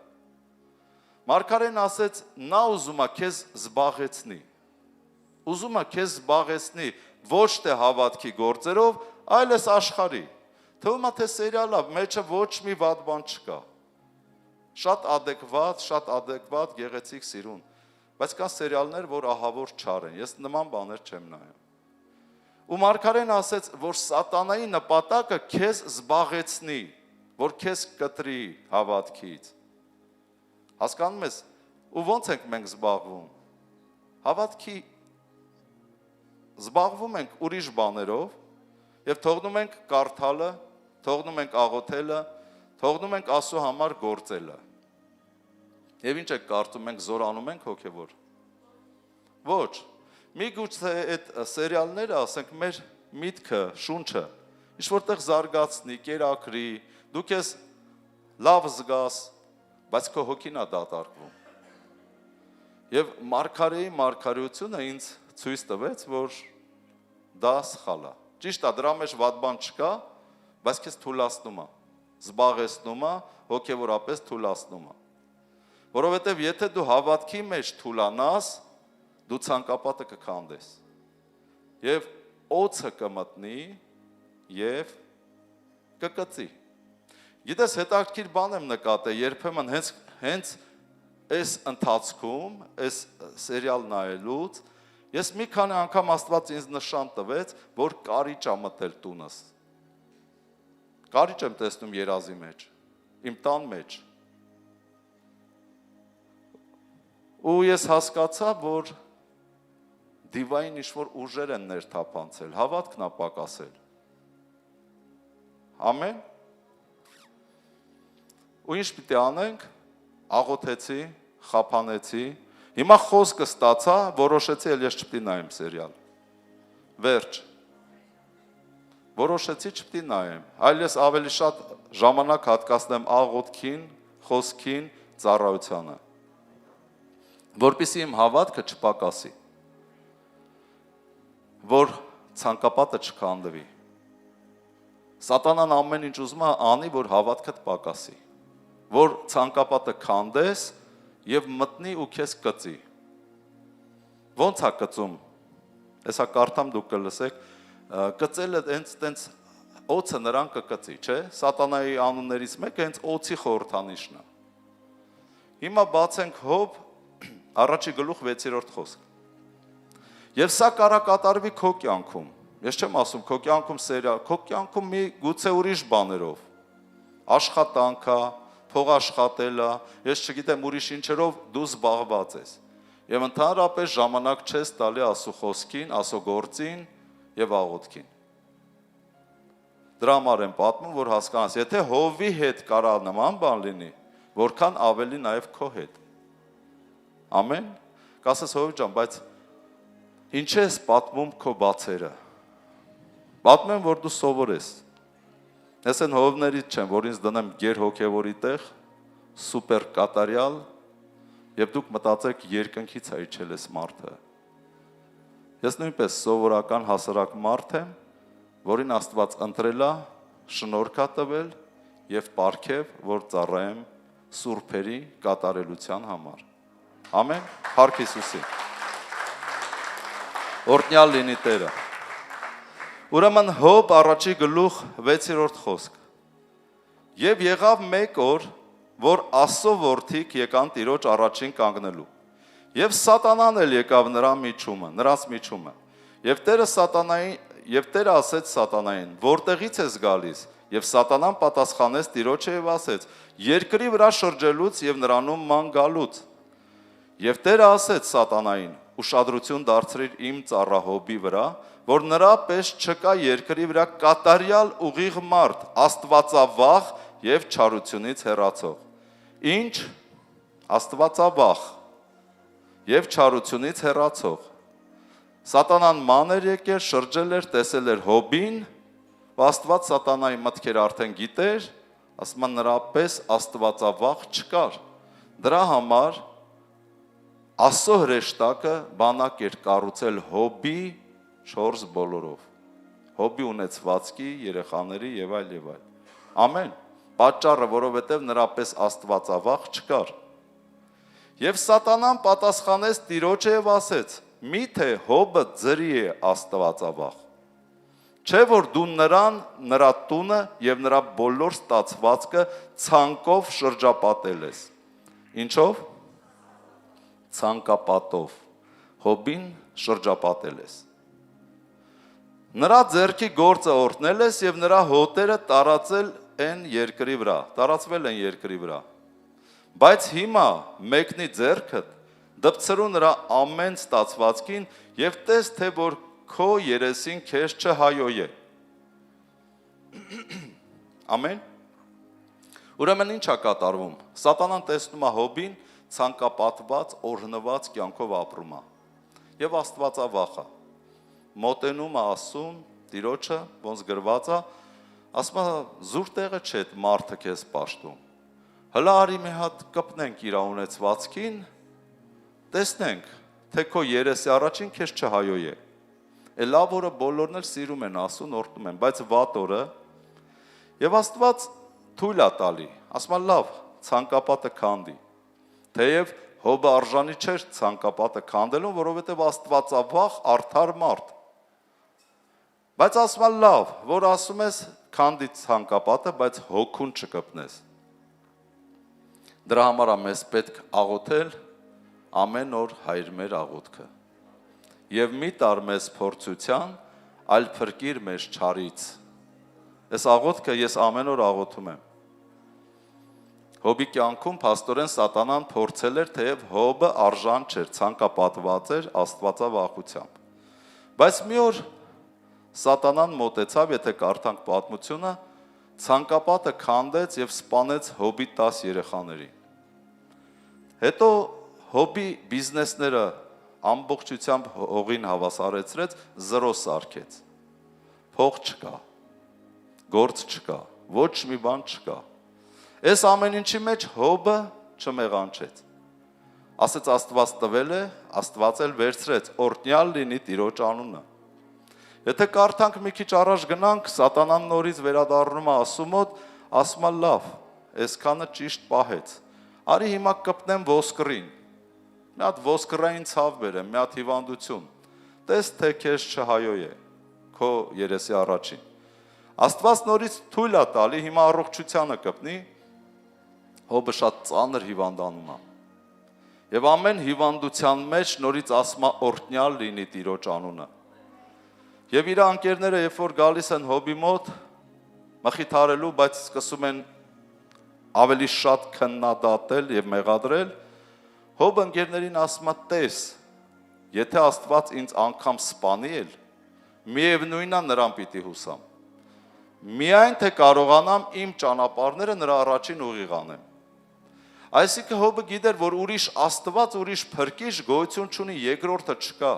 Մարգարեն ասեց, նա ուզում է քեզ զբաղեցնի, ուզում է քեզ զբաղեցնի ոչ թե հավատքի գործերով, այլ այս աշխարհի։ Թվում է թե սերիալը մեջը ոչ մի վատ բան չկա։ Շատ ադեկվատ, գեղեցիկ սիրուն, բայց կան սերիալներ, որ ահավոր չար են, ես նման բաներ չեմ նայում։ Ու մարգարեն ասեց, որ սատանայի նպատակը քեզ զբաղեցնի, որ քեզ կտրի հավատքից։ Հասկանում ես, ու ոնց ենք մենք զբաղվում։ Հավատքի զբաղվում ենք ուրիշ բաներով եւ թողնում ենք կարդալը, թողնում ենք աղոթելը, թողնում ենք Աստծո համար գործելը։ Եվ ինչ եք կարծում, մենք զորանում ենք հոգևոր։ Ոչ, միգուցե այդ սերիալները, ասենք, մեր միտքը, շունչը, ինչ որտեղ զարգացնի, կերակրի, դու քեզ լավ զգաս, բայց քո հոգին է դատարկվում։ Եվ մարգարեի մարգարեությունը ինձ ցույց տվեց, որ դա սխալ է։ Ճիշտ է, դրա մեջ վատ բան չկա, բայց քեզ թուլացնում է, զբաղեցնում է, հոգևորապես թուլացնում է։ Որովհետև եթե դու հավատքի մեջ թուլանաս, դու ցանկապատը կքանդես։ Եվ օծը կմտնի եւ կկծի։ Գիտես, հետաքրքիր բան եմ նկատել, երբեմն հենց այս ընթացքում, այս սերիալ նայելուց, ես մի քանի անգամ Աստված ինձ նշան տվեց, որ կարիճ է մտել տունս։ Կարիճ եմ տեսնում երազի մեջ, իմ տան մեջ։ Ու ես հասկացա, որ դիվային ինչ-որ ուժեր են ներթափանցել, հավատքն է պակասել։ Ամեն։ Ու ինչ պիտի անենք, աղոթեցի, խափանեցի, հիմա խոսքը ստացա, որոշեցի, էլ ես չպիտի նայեմ սերիալ, վերջ, որոշեցի չպիտի նայեմ, այլ ես ավելի շատ ժամանակ հատկացնեմ աղոթքին, խոսքին, ծառայությանը, որպեսզի իմ հավատքը չպակասի, որ ցանկապատը չքանդվի, սատանան ամեն ինչ ուզում է անի, որ հավատքդ պակասի, որ ցանկապատը քանդես եւ մտնի ու քեզ կծի։ Ոնց է կծում։ Հեսա կարդամ դուք կլսեք, կծելը հենց օծը նրան կկծի, չէ՞։ Սատանայի անուններից մեկը հենց օծի խորհրդանիշն է։ Հիմա բացենք Հոբ առաջի գլուխ 6-րդ խոսք։ Եվ սա կարակատարվի քո կյանքում։ Ես չեմ ասում քո կյանքում սերիալ, քո կյանքում մի գուցե ուրիշ բաներով։ Աշխատանքա, փող աշխատելա, ես չգիտեմ ուրիշ ինչերով դու զբաղված ես։ Եվ ընդհանրապես ժամանակ չես տալի Աստծո խոսքին, Աստծո գործին եւ աղոթքին։ Դրա համար եմ պատմում, որ հասկանաս, եթե Հովի հետ կարա նման բան լինի, որքան ավելի նաեւ քո հետ։ Ամեն։ Կասես Հովի ջան, բայց ինչ ես պատմում քո բացերը։ Պատմեմ, որ դու սովորես։ Ես են հովներից չեմ, որ ինձ դնեմ գեր հոգևորի տեղ, սուպեր կատարյալ, Եվ դուք մտածեք երկնքից է իջել այս մարդը։ Ես նույնպես սովորական հասարակ մարդ եմ, որին Աստված ընտրել է, շնորհք է տվել եւ պարգև, որ ծառայեմ սուրբերի կատարելության համար։ Ամեն, Փառք Հիսուսին։ Օրհնյալ լինի Տերը։ Ուրեմն Հոբ առաջի գլուխ 6-րդ խոսք։ Եվ եղավ մեկ օր, որ Աստծո որդիք եկան Տիրոջ առաջին կանգնելու։ Եվ Սատանան էլ եկավ նրանց միջումը։ Եվ Տերը ասեց Սատանային. որտեղից ես գալիս։ Եվ Սատանան պատասխանեց Տիրոջը եւ ասեց. երկրի վրա շրջելուց եւ նրանում ման գալուց։ Եվ Տերը ասեց Սատանային. ուշադրություն դարձրիր իմ ծառա Հոբի վրա, որ նրա պես չկա երկրի վրա կատարյալ ուղիղ մարդ, աստվածավախ եւ չարությունից հեռացող։ Ինչ աստվածավախ եւ չարությունից հեռացող։ Սատանան ման էր եկել, շրջել էր, տեսել էր Հոբին, Աստված Սատանայի մտքեր արդեն գիտեր, ասում են նրա պես աստվածավախ չկար։ Դրա համար Աստծո հրեշտակը բանակ էր կառուցել Հոբի 4 բոլորով։ Հոբի ունեցվածքի, երեխաների եւ այլ եւ այլ։ Ամեն։ Պատճառը, որովհետեւ նրա պես աստվածավախ չկար։ Եվ Սատանան պատասխանեց Տիրոջը եւ ասեց. միթե Հոբը ձրի է աստվածավախ։ Չէ որ դու նրան, նրա տունը եւ նրա բոլոր ստացվածքը ցանկով շրջապատել ես։ Ինչով։ Ցանկապատով Հոբին շրջապատել ես։ Նրա ձեռքի գործը օրհնել ես եւ նրա հոտերը տարածվել են երկրի վրա։ Բայց հիմա մեկնի ձեռքդ դպցրու նրա ամեն ստացվածքին եւ տես թե որ քո երեսին քեզ չհայոյե։ Ամեն։ Ուրեմն ինչ է կատարվում։ Սատանան տեսնում է Հոբին ցանկապատված, օրհնված կյանքով ապրում է։ Եվ աստվածավախ է։ Մոտենում է ասում Տիրոջը, ոնց գրված է, ասում է զուր տեղը չէ այդ մարդը քեզ պաշտում։ Հլա արի մի հատ կպնենք իր ունեցվածքին, տեսնենք, թե քո երեսի առաջին քեզ չհայոյե։ Լավ օրը բոլորն էլ սիրում են ասում, օրհնում են, բայց վատ օրը եւ Աստված թույլ է տալի, ասում է լավ, ցանկապատը քանդի։ Թեև Հոբը արժանի չէր ցանկապատը քանդելուն, որովհետեւ աստվածավախ արդար մարդ։ Բայց ասում է լավ, որ ասում ես քանդի ցանկապատը, բայց հոգուն չկպնես։ Դրա համար է մեզ պետք աղոթել ամեն օր հայր մեր աղոթքը։ Եվ մի տար մեզ փորձության, այլ փրկիր մեզ չարից։ Այս աղոթքը ես ամեն օր աղոթում եմ։ Հոբի կյանքում փաստորեն Սատանան փորձել էր, թեև Հոբը արժան չէր, ցանկապատված էր աստվածավախությամբ։ Բայց մի օր Սատանան մոտեցավ, եթե կարդանք պատմությունը, ցանկապատը քանդեց եւ սպանեց Հոբի 10 երեխաներին։ Հետո Հոբի բիզնեսները ամբողջությամբ հողին հավասարեցրեց, 0 սարքեց։ Փող չկա, գործ չկա, ոչ մի բան չկա։ Այս ամեն ինչի մեջ Հոբը չմեղանչեց։ Ասեց Աստված տվել է, Աստված էլ վերցրեց, օրհնյալ լինի Տիրոջ անունը։ Եթե կարդանք մի քիչ առաջ գնանք, Սատանան նորից վերադառնում է ասումոտ, ասում է լավ, այսքանը ճիշտ պահեց։ Արի հիմա կպնեմ ոսկրին։ Մի հատ ոսկրային ցավ բերեմ, մի հատ հիվանդություն։ Տես թե քեզ չհայոյե, քո երեսի առաջին։ Աստված նորից թույլ է տալի, հիմա առողջությանը կպնի, Հոբը շատ ծանր հիվանդանում է։ Եվ ամեն հիվանդության մեջ նորից ասում է օրհնյալ լինի Տիրոջ անունը։ Եվ իր անկերները, երբ որ գալիս են Հոբի մոտ, մխիթարելու, բայց սկսում են ավելի շատ քննադատել եւ մեղադրել, Հոբը ընկերներին ասում է տես, եթե Աստված ինձ անգամ սպանի էլ, միևնույնն է նրան պիտի հուսամ։ Միայն թե կարողանամ իմ ճանապարհները նրա առաջին ուղիղ անեմ։ Այսինքն Հոբը գիտեր, որ ուրիշ Աստված, ուրիշ փրկիչ գոյություն չունի, երկրորդը չկա։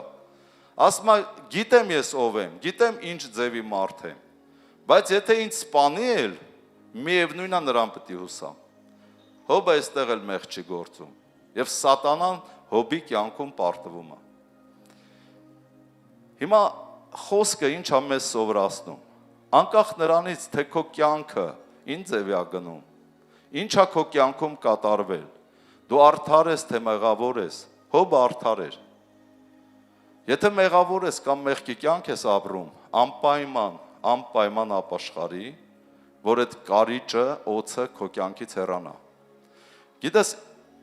Ասում է, գիտեմ ես ով եմ, գիտեմ ինչ ձևի մարդ եմ, բայց եթե ինձ սպանի էլ, միևնույնն է նրան պիտի հուսամ։ Հոբը այստեղ էլ մեղ չի գործում։ Եվ սատանան Հոբի կյանքում պարտվում է։ Հիմա խոսքը ինչ է մեզ սովորացնում։ Անկախ նրանից, թե քո կյանքը ինչ ձև է գնում, ինչ է քո կյանքում կատարվել, դու արդար ես, թե մեղավոր ես, Հոբը արդար էր։ Եթե մեղավոր ես կամ մեղքի կյանք ես ապրում, անպայման ապաշխարի, որ այդ կարիճը, օձը քո կյանքից հեռանա։ Գիտես,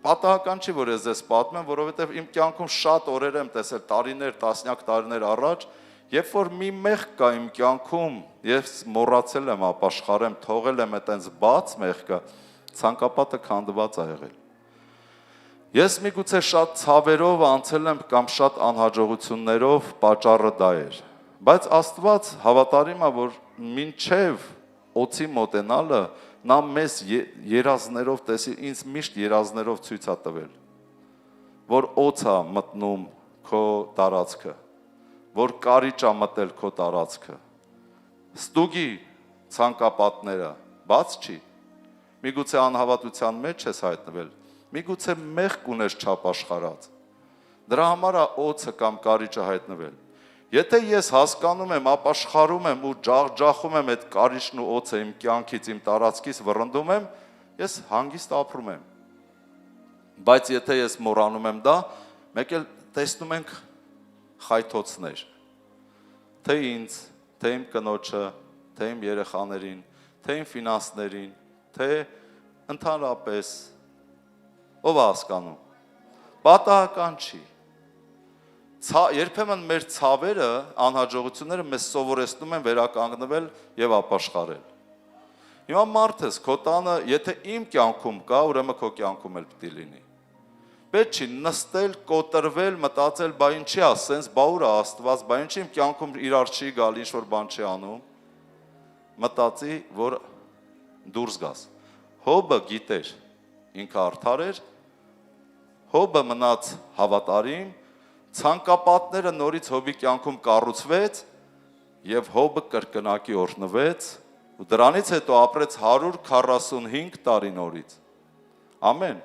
պատահական չի, որ ես ձեզ պատմեմ, որովհետև իմ կյանքում շատ օրեր եմ տեսել, տարիներ, տասնյակ տարիներ առաջ, երբ որ մի մեղք կա իմ կյանքում, ես մոռացել եմ ապաշխարեմ, թողել եմ այտենց բաց մեղքը, ցանկապատը քանդված է եղել։ Ես միգուցե շատ ցավերով անցել եմ կամ շատ անհաջողություններով, պատճառը դա էր։ Բայց Աստված հավատարիմ է, որ մինչև օծի մոտենալը նա մեզ երազներով տեսի, ինձ միշտ երազներով ցույց է տվել, որ օծ է մտնում քո տարածքը, որ կարիճ է մտել քո տարածքը, ստուգի ցանկապատները, բաց չի, միգուցե անհավատության մեջ ես հայտնվել, միգուցե մեղք ունես չապաշխարած, դրա համար է օծը կամ կարիճը հայտնվել, եթե ես հասկանում եմ, ապաշխարում եմ ու ջախջախում եմ այդ կարիճն ու օծը իմ կյանքից, իմ տարածքից վռնդում եմ, ես հանգիստ ապրում եմ, բայց եթե ես մոռանում եմ դա, մեկ էլ տեսնում ենք խայթոցներ, թե ինձ, թե իմ կնոջը, թե իմ երեխաներին, թե իմ ֆինանսներին, թե ընդհանրապես, ով է հասկանում, պատահական չի, երբեմն մեր ցավերը, անհաջողությունները մեզ սովորեցնում են վերականգնվել և ապաշխարել, հիմա մարդ ես, քո տանը, եթե իմ կյանքում կա, ուրեմն քո կյանքում էլ պիտի լինի, պետք չի նստել, կոտրվել, մտածել, բա ինչի է, սենց բա ուր է Աստված, բա ինչի իմ կյանքում իրար չի գալ, ինչ-որ բան չի անում, մտածի, որ դուրս գաս, Հոբը գիտեր, ինքը արդար էր, Հոբը մնաց հավատարիմ, ցանկապատները նորից Հոբի կյանքում կառուցվեց և Հոբը կրկնակի օրհնվեց ու դրանից հետո ապրեց 145 տարի նորից, ամեն,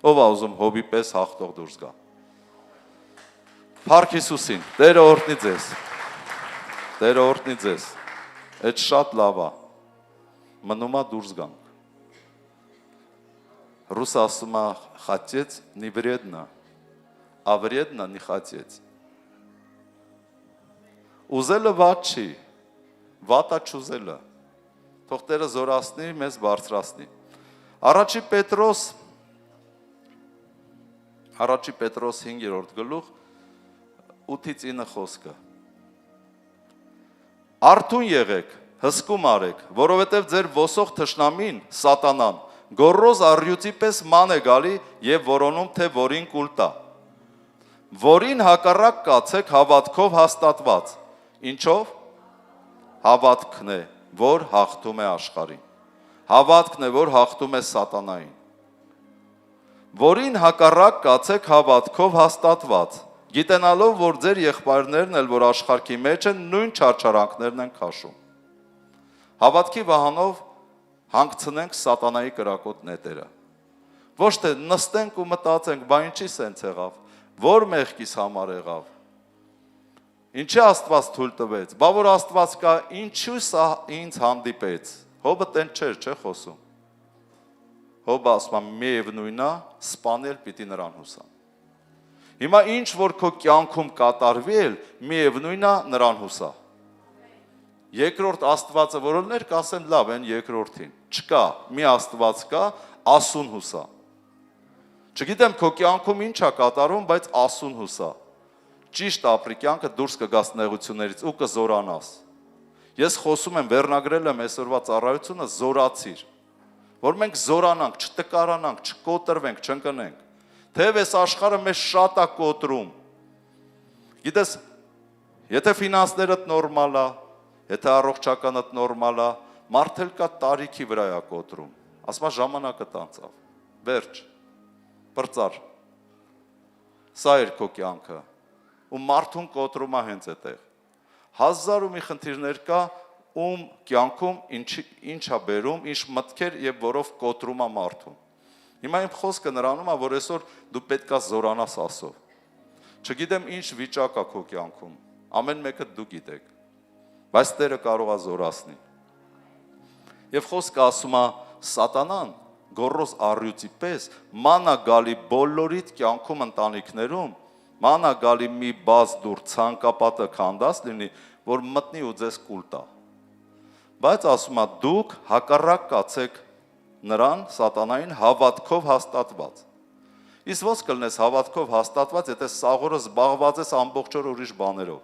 ով է ուզում Հոբի պես հաղթող դուրս գա, Փառք Հիսուսին, Տերը օրհնի ձեզ, Տերը օրհնի ձեզ, այդ շատ լավ է, մնում է դուրս գանք, Ռուս ասում է խատեց не вредно, а вредно не хотеть. Ուզելը վատ չի, վատա չուզելը, թող Տերը զորացնի, մեզ բարձրացնի, Առաջի Պետրոս 5-րդ գլուխ 8-ից 9 խոսքը, Արթուն եղեք, հսկում արեք, որովհետև ձեր ոսող թշնամին, սատանան, գոռոզ առյուծի պես ման է գալի և որոնում, թե որին կուլ տա, որին հակառակ կացեք հավատքով հաստատված, ինչով? Հավատքն է, որ հաղթում է աշխարհին, հավատքն է, որ հաղթում է սատանային, որին հակառակ կացեք հավատքով հաստատված, գիտենալով, որ ձեր եղբայրներն էլ, որ աշխարհի մեջ են, նույն չարչարանքներն են քաշում, հավատքի վահանով հանգցնենք սատանայի կրակոտ նետերը, ոչ թե նստենք ու մտածենք, բա ինչի սենց եղավ, որ մեղքիս համար եղավ, ինչի Աստված թույլ տվեց, բա որ Աստված կա, ինչու սա ինձ հանդիպեց, Հոբը տեն չէր, չէ խոսում, Հոբը ասում է միևնույնն է, սպանել պիտի նրան հուսա, հիմա ինչ որ քո կյանքում կատարվի էլ, միևնույնն է նրան հուսա, Երկրորդ Աստվածը որոններ կասեն լավ են երկրորդին, չկա, մի Աստված կա, ասուն հուսա, չգիտեմ քո կյանքում ինչ է կատարվում, բայց ասուն հուսա, ճիշտ ապրի կյանքը դուրս կգաս նեղություններից ու կզորանաս, ես խոսում եմ, վերնագրել եմ այսօրվա ծառայությունը զորացիր, որ մենք զորանանք, չտկարանանք, չկոտրվենք, չընկնենք, թեև այս աշխարհը մեզ շատ է կոտրում, գիտես, եթե ֆինանսներդ նորմալ է, Եթե առողջականդ նորմալ է, մարդել կա տարիքի վրա է կոտրում, ասում է ժամանակը տանցավ, վերջ, պրծար, սա էր քո կյանքը, ու մարդուն կոտրում է հենց այդտեղ, հազար ու մի խնդիրներ կա, կյանքում ինչ է բերում, ինչ մտքեր և որով կոտրում է մարդուն, Հիմա իմ խոսքը նրանում է, որ այսօր դու պետքա զորանաս Աստծով։ Չգիտեմ ինչ վիճակ է քո կյանքում, ամեն մեկը դու գիտեք, բայց Տերը կարող է զորացնել։ Եվ խոսքը ասում է սատանան գոռոզ առյուծի պես մանա գալի բոլորիդ կյանքում ընտանիքներում, մանա գալի մի բաց դուր ցանկապատը քանդած լինի, որ մտնի ու ձեզ կուլ տա։ Բայց ասում է դուք հակառակ կացեք նրան սատանային հավատքով հաստատված։ Իսկ ո՞նց կլնես հավատքով հաստատված, եթե սաղորը զբաղված ես ամբողջ օր ուրիշ բաներով։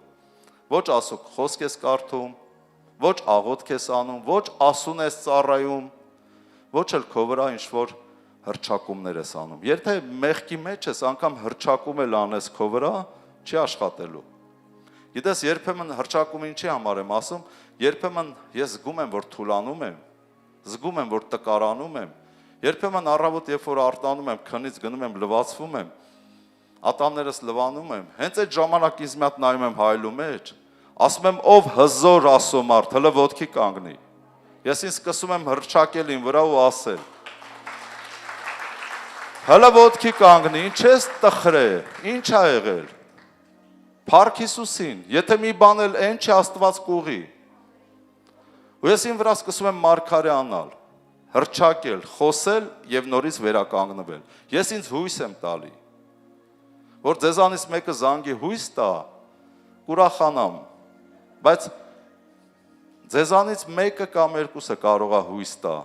Ոչ ասուկ խոսք ես կարդում, ոչ աղոթք ես անում, ոչ ասուն ես ծառայում, ոչ էլ քո վրա ինչ-որ հրճակումներ ես անում։ Եթե մեղքի մեջ ես, անգամ հրճակում էլ անես քո վրա, չի աշխատելու։ Գիտես, երբեմն հրճակում ինչի համար եմ ասում, երբեմն ես զգում եմ, որ թուլանում եմ, զգում եմ, որ տկարանում եմ, երբեմն առավոտ, երբ որ արտանում եմ, քնից գնում եմ, լվացվում եմ, ատամներս լվանում եմ, հենց այդ ժամանակ ինձ մի հատ նայում եմ հայելու մեջ, ասում եմ, ով հզոր Աստծո մարդ, հələ ոտքի կանգնի։ Ես ինձ սկսում եմ հրճակել ին վրա ու ասել. հələ ոտքի կանգնի, ինչ ես տխրե, ինչ ա եղել։ Փառք Հիսուսին, եթե մի բան էլ այն չի Աստված կուղի։ Ու ես ին վրա սկսում եմ մարգարե անալ, հրճակել, խոսել եւ նորից վերականգնվել։ Ես ինձ հույս եմ տալի, որ ձեզանից մեկը զանգի հույս տա, կուրախանամ, բայց ձեզանից մեկը կամ երկուսը կարող է հույս տա։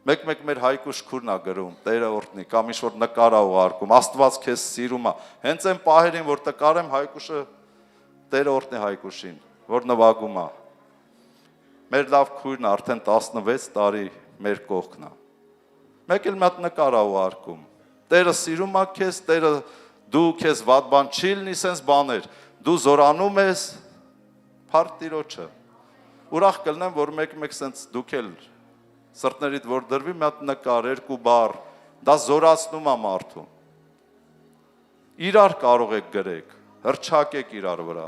Մեկ-մեկ մեր Հայկուշ քուրն ա գրում, Տերը օրհնի, կամ ինչ-որ նկար ա ուղարկում, Աստված քեզ սիրում ա։ Հենց այն պահերին, որ տկարեմ, Հայկուշը Տերը օրհնի Հայկուշին, որ նվագում ա։ Մեր լավ քույրն արդեն 16 տարի մեր կողքն ա։ Մեկ էլ մի հատ նկար ա ուղարկում։ Տերը սիրում ա քեզ, Տերը դու քեզ վատ բան չի լինի, սենց բաներ։ Դու զորանում ես, փառք Տիրոջը։ Ուրախ կլնեմ, որ մեկ-մեկ սենց դուք էլ սրտներիդ որ դրվի մի հատ նկար, երկու բառ, դա զորացնում է մարդուն։ Իրար կարող եք գրեք, հրճակեք իրար վրա։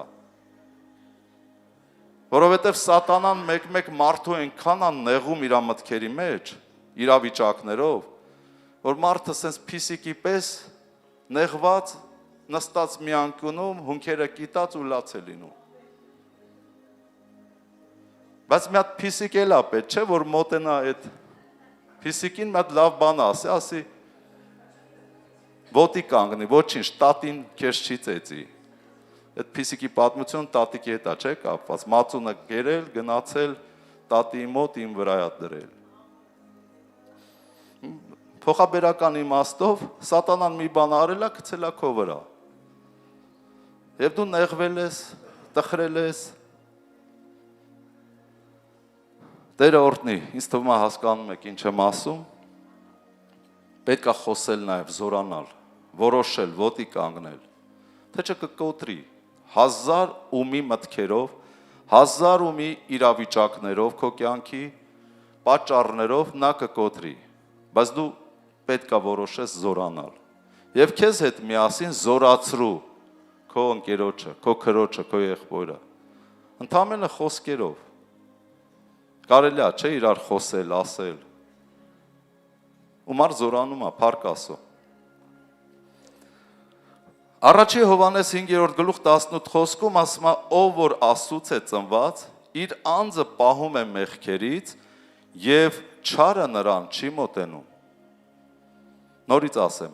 Որովհետև սատանան մեկ-մեկ մարդու այնքան է նեղում իր մտքերի մեջ, իրավիճակներով, որ մարդը սենց փիսիկի պես նեղված, նստած մի անկյունում, հունքերը կիտած ու լաց է լինում։ Բայց մի հատ փիսիկ էլ ա պետք, չէ, որ մոտենա այդ փիսիկին մի հատ լավ բան ասի, ոտի կանգնի, ոչինչ, տատին քեզ չի ծեծի։ Այդ փիսիկի պատմությունը տատիկի հետ է, չէ, կապված, մածունը գերել, գնացել, տատիի մոտ իմ վրա է դրել։ Փոխաբերական իմաստով սատանան մի բան արել է, գցել է քո վրա։ Եվ դու նեղվել ես, տխրել ես, Տերը օրհնի, ինձ թվում է հասկանում եք ինչ եմ ասում, պետք է խոսել նաև, զորանալ, որոշել, ոտի կանգնել, թե չկկոտրի, 1000 ու մի մտքերով, 1000 ու մի իրավիճակներով քո կյանքի, պատճառներով նա կկոտրի, բայց դու պետք է որոշես զորանալ, և քեզ հետ միասին զորացրու քո ընկերոջը, քո քրոջը, քո եղբորը, ընդամենը խոսքերով, կարելի է, չէ, իրար խոսել, ասել, ու մարդ զորանում է, փառք Աստծո։ Առաջի Հովհաննես 5-րդ գլուխ 18 խոսքում ասում է, ով որ Աստծուց է ծնված, իր անձը պահում է մեղքերից եւ չարը նրան չի մոտենում։ Նորից ասեմ,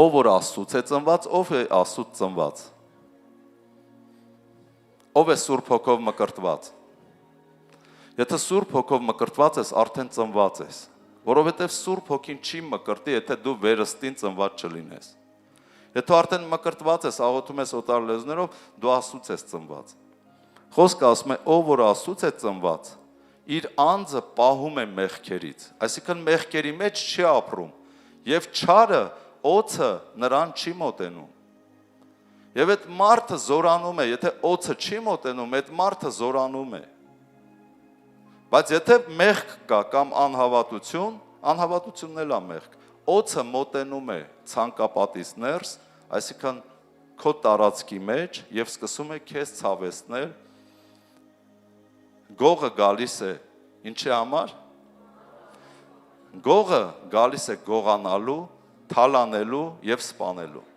ով որ Աստծուց է ծնված, ով է Աստծուց ծնված։ Ով է Սուրբ Հոգով մկրտված։ Եթե Սուրբ Հոգով մկրտված ես, արդեն ծնված ես, որովհետև Սուրբ Հոգին չի մկրտի, եթե դու վերստին ծնված չլինես։ Եթե արդեն մկրտված ես, աղոթում ես օտար լեզուներով, դու Աստծուց ես ծնված։ Խոսքը ասում է, ով որ Աստծուց է ծնված, իր անձը պահում է մեղքերից, այսինքն մեղքերի մեջ չի ապրում, եւ չարը, օձը նրան չի մոտենում։ Եվ այդ մարդը զորանում է, եթե օձը չի մոտենում, այդ մարդը զորանում է։ Բայց եթե մեղք կա կամ անհավատություն, անհավատությունն էլ է մեղք, օձը մոտենում է ցանկապատից ներս, այսինքն քո տարածքի մեջ եւ սկսում է քեզ ցավեցնել, գողը գալիս է ինչի համար, Գողը գալիս է գողանալու, թալանելու եւ սպանելու։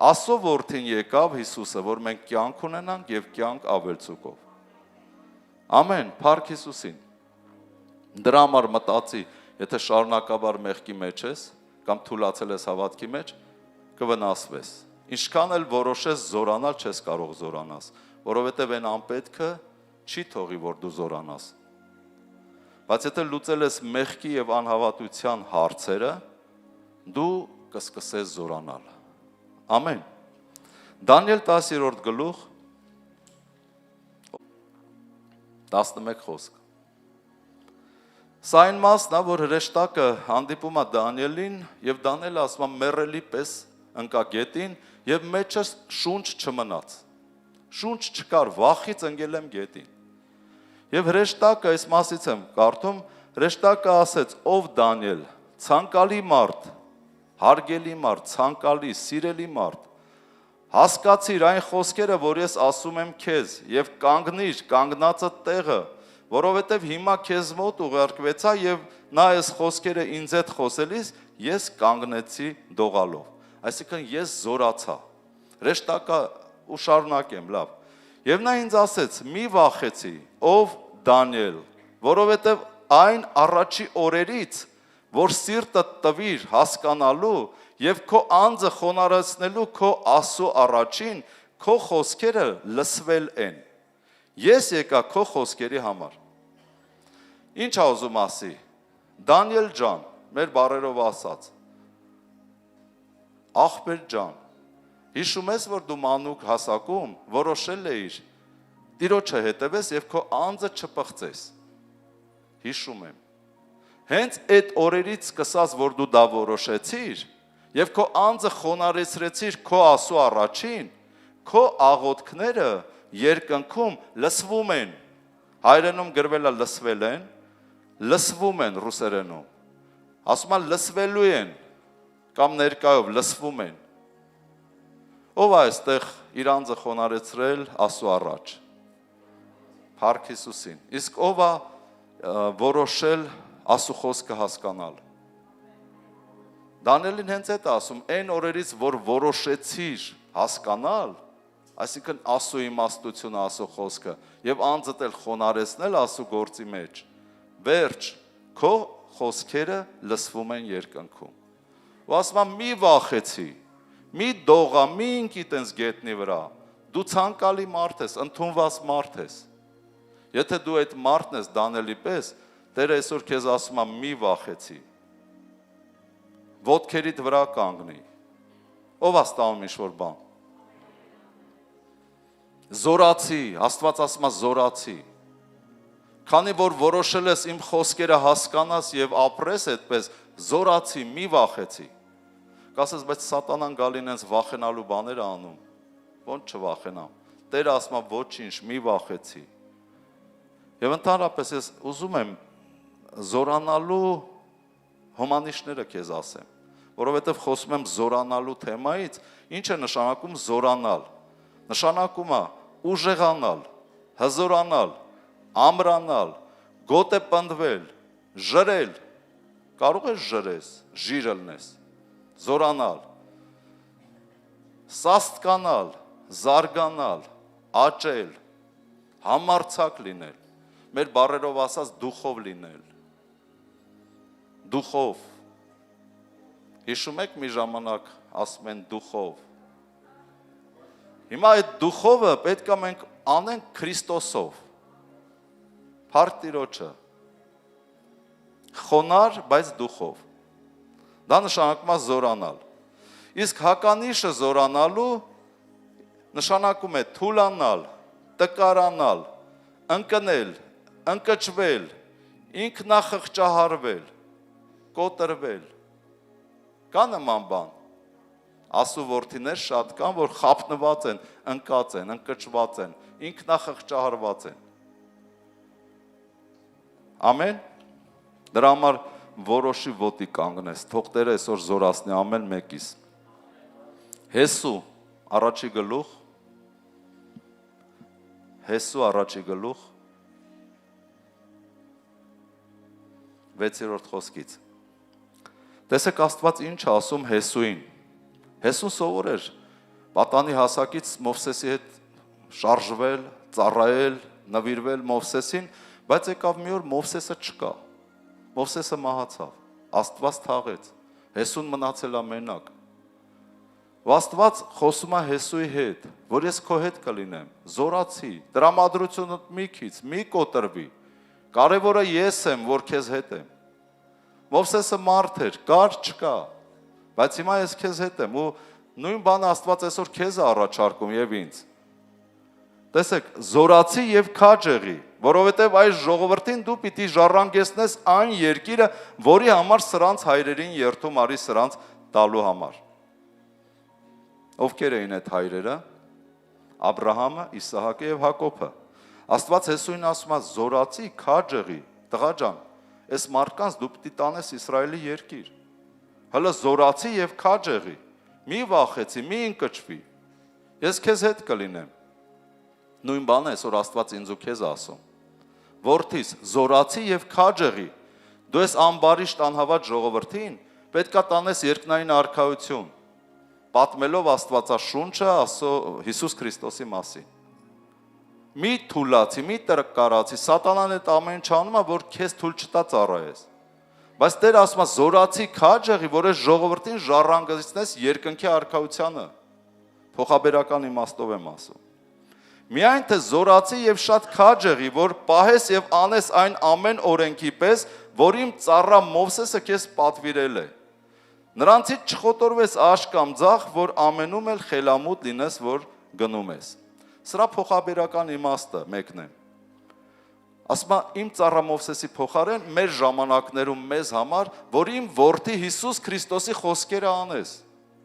Աստծո որդին եկավ Հիսուսը, որ մենք կյանք ունենանք եւ կյանք ավելցուկով։ Ամեն, փառք Հիսուսին։ Դրա համար մտածի, եթե շարունակաբար մեղքի մեջ ես կամ թուլացել ես հավատքի մեջ, կվնասվես։ Ինչքան էլ որոշես զորանալ, չես կարող զորանաս, որովհետեւ այն անպետքը չի թողի, որ դու զորանաս։ Բայց եթե լուծել ես մեղքի եւ անհավատության հարցերը, դու կսկսես զորանալ։ Ամեն։ Դանիել 10-րդ գլուխ 11 խոսք։ Սա այն մասն է, որ հրեշտակը հանդիպում է Դանիելին եւ Դանիելը ասում է մեռելի պես ընկա գետին եւ մեջը շունչ չմնաց։ Շունչ չկար, վախից ընկել եմ գետին։ Եվ հրեշտակը, այս մասից եմ կարդում, հրեշտակը ասեց. ով Դանիել, ցանկալի մարդ, հարգելի մարդ, ցանկալի, սիրելի մարդ, հասկացիր այն խոսքերը, որ ես ասում եմ քեզ, եւ կանգնիր կանգնածը տեղը, որովհետեւ հիմա քեզ մոտ ուղարկվեցա եւ նա այս խոսքերը ինձ հետ խոսելիս ես կանգնեցի դողալով։ Այսինքն ես զորացա։ Հրեշտակը ու շարունակեմ, լավ։ Եվ նա ինձ ասեց. մի վախեցի, ով Դանիել, որովհետև այն առաջի օրերից, որ սիրտը տվիր հասկանալու և քո անձը խոնարհեցնելու քո Աստծո առաջին, քո խոսքերը լսվել են։ Ես եկա քո խոսքերի համար։ Ինչ ա ուզում ասի։ Դանիել ջան, մեր բառերով ասած, աղբեր ջան, հիշում ես, որ դու մանուկ հասակում որոշել էիր Տիրոջը հետևես եւ քո անձը չպղծես։ Հիշում եմ։ Հենց այդ օրերից սկսած, որ դու դա որոշեցիր եւ քո անձը խոնարհեցրեցիր քո Աստծո առաջին, քո աղոթքները երկնքում լսվում են։ Հայերենում գրվել է լսվել են, լսվում են ռուսերենում։ Ասում են լսվելու են կամ ներկայով լսվում են։ Ով է այստեղ իր անձը խոնարհեցրել Աստծո առաջ։ Փառք Հիսուսին։ Իսկ ով է որոշել Աստծո խոսքը հասկանալ։ Դանիելին հենց այդ ասում, այն օրերից, որ որոշեցիր հասկանալ, այսինքն Աստծո իմաստությունը, Աստծո խոսքը, եւ անձդ էլ խոնարհեցնել Աստծո գործի մեջ, վերջ, քո խոսքերը լսվում են երկնքում։ Ու ասում եմ, մի վախեցի, մի դողա, մի ինքի տենց գետնի վրա, դու ցանկալի մարդ ես, ընդունված մարդ ես։ Եթե դու այդ մարդն ես Դանիելի պես, Տերը այսօր քեզ ասում է մի վախեցի։ Ոտքերիդ վրա կանգնի։ Ով է ստանում ինչ-որ բան։ Զորացի, Աստված ասում է զորացի։ Քանի որ որոշել ես իմ խոսքերը հասկանաս եւ ապրես այդպես, զորացի, մի վախեցի։ Կասես, բայց սատանան գալին հենց վախենալու բաներ անում։ Ոնց չվախենամ։ Տերը ասում է ոչինչ, մի վախեցի։ Եվ ընդհանրապես ես ուզում եմ զորանալու հոմանիշները քեզ ասեմ, որովհետև խոսում եմ զորանալու թեմայից, ինչ է նշանակում զորանալ։ Նշանակում է ուժեղանալ, հզորանալ, ամրանալ, գոտե պնդվել, ժրել, կարող ես ժրես, ժիրը լնես, զորանալ, սաստկանալ, զարգանալ, աճել, համարձակ լինել, մեր բառերով ասած դուխով լինել, դուխով, հիշում եք մի ժամանակ ասում են դուխով, հիմա այդ դուխովը պետք է մենք անենք Քրիստոսով, փառք Տիրոջը, խոնար, բայց դուխով, դա նշանակում է զորանալ, իսկ հականիշը զորանալու նշանակում է թուլանալ, տկարանալ, ընկնել, ընկճվել, ինքնախղճահարվել, կոտրվել, կա նման բան, Աստծո որդիներ շատ կան, որ խափնված են, ընկած են, ընկճված են, ինքնախղճահարված են, ամեն, դրա համար որոշի ոտի կանգնես, թող Տերը այսօր զորացնի ամեն մեկիս, Հեսու առաջի գլուխ, Հեսու առաջի գլուխ, 6-րդ խոսքից։ Տեսեք Աստված ինչ ասում Հեսուին։ Հեսուն սովոր էր պատանի հասակից Մովսեսի հետ շարժվել, ծառայել, նվիրվել Մովսեսին, բայց եկավ մի օր Մովսեսը չկա։ Մովսեսը մահացավ, Աստված թաղեց, Հեսուն մնացել է մենակ։ Աստված խոսում է Հեսուի հետ, որ ես քո հետ կլինեմ, զորացի, տրամադրությունը մի քիչ, մի կոտրվի, կարևորը ես եմ, որ քեզ հետ եմ։ Մովսեսը մարդ էր, կար չկա, բայց հիմա ես քեզ հետ եմ ու նույն բանը Աստված այսօր քեզ է առաջարկում եւ ինձ։ Տեսեք, զորացի եւ քաջ եղի, որովհետեւ այս ժողովրդին դու պիտի ժառանգեցնես այն երկիրը, որի համար սրանց հայրերին երթում արի սրանց տալու համար։ Ովքեր էին այդ հայրերը։ Աբրահամը, Իսահակը եւ Հակոբը։ Աստված Հեսուին ասում է զորացի քաջ եղի, տղա ջան, այս մարդկանց դու պիտի տանես Իսրայելի երկիր։ Հələ զորացի եւ քաջ եղի, մի վախեցի, մի ընկճվի։ Ես քեզ հետ կլինեմ։ Նույն բանը այսօր Աստված ինձ ու քեզ ասում։ Որդիս, զորացի եւ քաջ եղի, դու ես ամբարիշտ անհավատ ժողովրդին պետքա տանես երկնային արքայություն, պատմելով Աստվածաշունչը Հիսուս Քրիստոսի մասին։ Մի թուլացի, մի տրկարացի, սատանան այդ ամեն ինչ անում է, որ քեզ թույլ չտա ծառայես։ Բայց Տեր ասում է զորացի քաջ եղի, որ այս ժողովրդին ժառանգեցնես երկնքի արքայությանը։ Փոխաբերական իմաստով եմ ասում։ Միայն թե զորացի եւ շատ քաջ եղի, որ պահես եւ անես այն ամեն օրենքի պես, որ իմ ծառա Մովսեսը քեզ պատվիրել է։ Նրանցից չխոտորվես աշ կամ ձախ, որ ամենում էլ խելամուտ լինես, որ գնում ես։ Սրա փոխաբերական իմաստը մեկն է։ Ասում է իմ ծառա Մովսեսի փոխարեն մեր ժամանակներում մեզ համար, որ իմ որդի Հիսուս Քրիստոսի խոսքերը անես։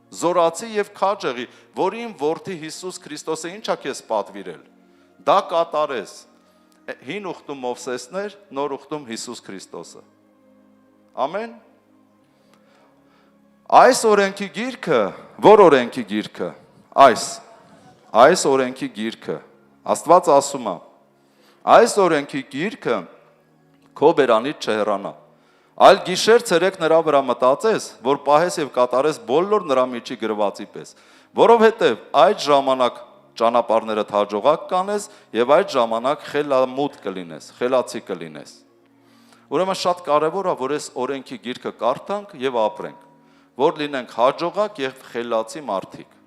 Զորացի եւ քաջ եղի, որ իմ որդի Հիսուս Քրիստոսը ինչա քեզ պատվիրել։ Դա կատարես։ Հին ուխտում Մովսեսն էր, նոր ուխտում Հիսուս Քրիստոսը։ Ամեն։ Այս օրենքի գիրքը, որ օրենքի գիրքը։ Այս օրենքի գիրքը։ Աստված ասում է. այս օրենքի գիրքը քո բերանից չհեռանա։ Այլ գիշեր ցերեկ նրա վրա մտածես, որ պահես եւ կատարես բոլոր նրա միջի գրվածի պես, որովհետեւ այդ ժամանակ ճանապարհներդ հաջողակ կանես եւ այդ ժամանակ խելամուտ կլինես, խելացի կլինես։ Ուրեմն շատ կարեւոր է, որ այս օրենքի գիրքը կարդանք եւ ապրենք, որ լինենք հաջողակ եւ խելացի մարդիկ։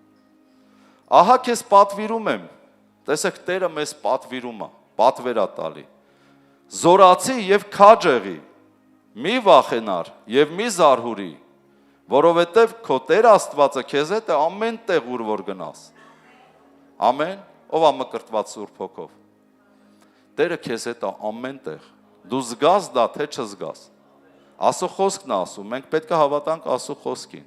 Ահա քեզ պատվիրում եմ, տեսեք Տերը մեզ պատվիրում է, պատվերա տալի։ Զորացի եւ քաջ եղի, մի վախենար եւ մի զարհուրի, որովհետեւ քո Տեր Աստվածը քեզ հետ է ամեն տեղ ուր որ գնաս։ Ամեն, ով է մկրտված Սուրբ Հոգով։ Տերը քեզ հետ է ամեն տեղ։ Դու զգաս դա, թե չզգաս։ Աստծո խոսքն է ասում, մենք պետք է հավատանք Աստծո խոսքին։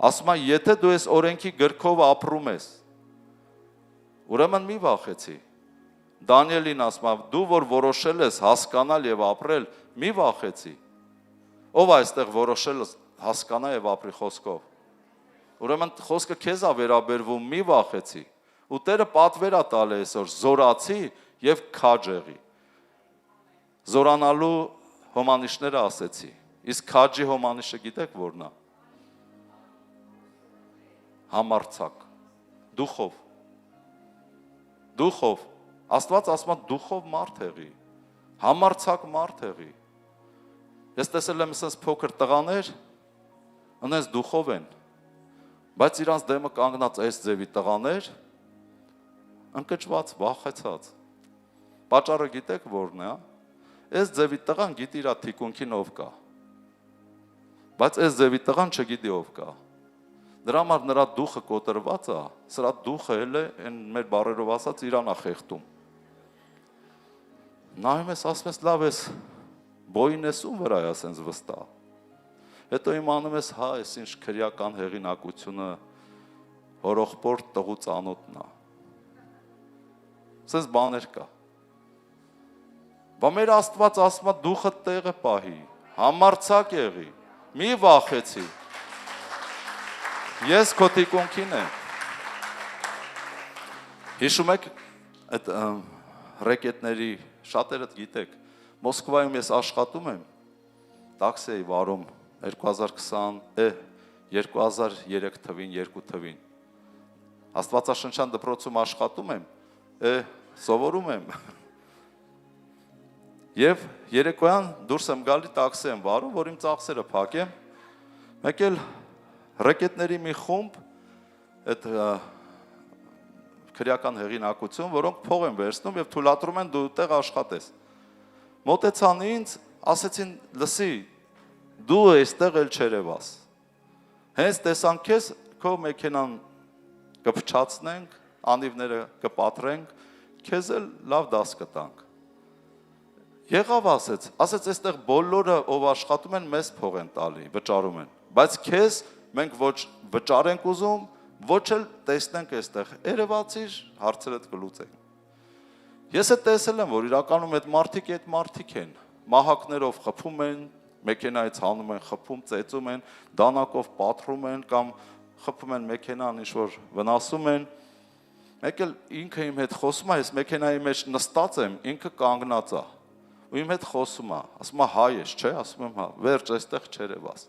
Ասում է, եթե դու այս օրենքի գրքով ապրում ես, ուրեմն մի վախեցի։ Դանիելին ասում է, դու որ որոշել ես հասկանալ եւ ապրել, մի վախեցի։ Ով այստեղ որոշել հասկանա եւ ապրի խոսքով։ Ուրեմն խոսքը քեզ է վերաբերվում, մի վախեցի։ Ու Տերը պատվերա տալ է այսօր զորացի եւ քաջ եղի։ Զորանալու հոմանիշները ասեցի։ Իսկ քաջի հոմանիշը գիտեք որն է։ Համարձակ, դուխով, Աստված ասում է դուխով մարդ եղի, համարձակ մարդ եղի։ Ես տեսել եմ ասես փոքր տղաներ, անես դուխով են, բայց իրանց դեմը կանգնած այս ձևի տղաներ, ընկճված, վախեցած։ Պատճառը գիտեք որն է, այս ձևի տղան գիտի իր թիկունքին ով կա, բայց այս ձևի տղան չգիտի ով կա։ Դրա համար նրա դուխը կոտրված է, սրա դուխը էլ է, մեր բառերով ասած, իրան է խեղդում։ Նայում ես, ասում ես, լավ ես, բոյին ես ում վրա է ասենց վստահ։ Հետո իմանում ես, հա, ես ինչ քրեական հեղինակությունը հորոխբոր տղու ծանոթն է։ Սենց բաներ կա։ Բա մեր Աստված ասում է դուխը տեղը պահի, համարձակ եղի, մի վախեցի։ Ես քո թիկունքին եմ։ Հիշում եք այդ ռեկետների շատերը գիտեք, Մոսկվայում ես աշխատում եմ, տաքսի էի վարում 2003 թվին, 2 թվին։ Աստվածաշնչյան դպրոցում աշխատում եմ, սովորում եմ։ Եվ երեկոյան դուրս եմ գալի տաքսի եմ վարում, որ իմ ծախսերը փակեմ։ Մեկ էլ ռեկետների մի խումբ, այդ քրեական հեղինակություն, որոնք փող են վերցնում եւ թույլատրում են դու տեղ աշխատես։ Մոտեցան ինձ, ասեցին, լսի, դու այստեղ էլ չերևաս։ Հենց տեսան քեզ, քո մեքենան կփչացնենք, անիվները կպատրենք, քեզ էլ լավ դաս կտանք։ Եղավ ասեց, այստեղ բոլորը ով աշխատում են մեզ փող են տալի, վճարում են, բայց քեզ մենք ոչ վճար ենք ուզում, ոչ էլ տեսնենք այստեղ, երևացիր, հարցերդ կլուծենք։ Ես էլ տեսել եմ, որ իրականում այդ մարդիկ են, մահակներով խփում են, մեքենայից հանում են, խփում, ծեծում են, դանակով պատռում են կամ խփում են մեքենան, ինչ-որ վնասում են։ Մեկ էլ ինքը իմ հետ խոսում է, ես մեքենայի մեջ նստած եմ, ինքը կանգնած է։ Ու իմ հետ խոսում է, ասում է հայ ես, չէ, ասում եմ հա, վերջ այստեղ չերևաս։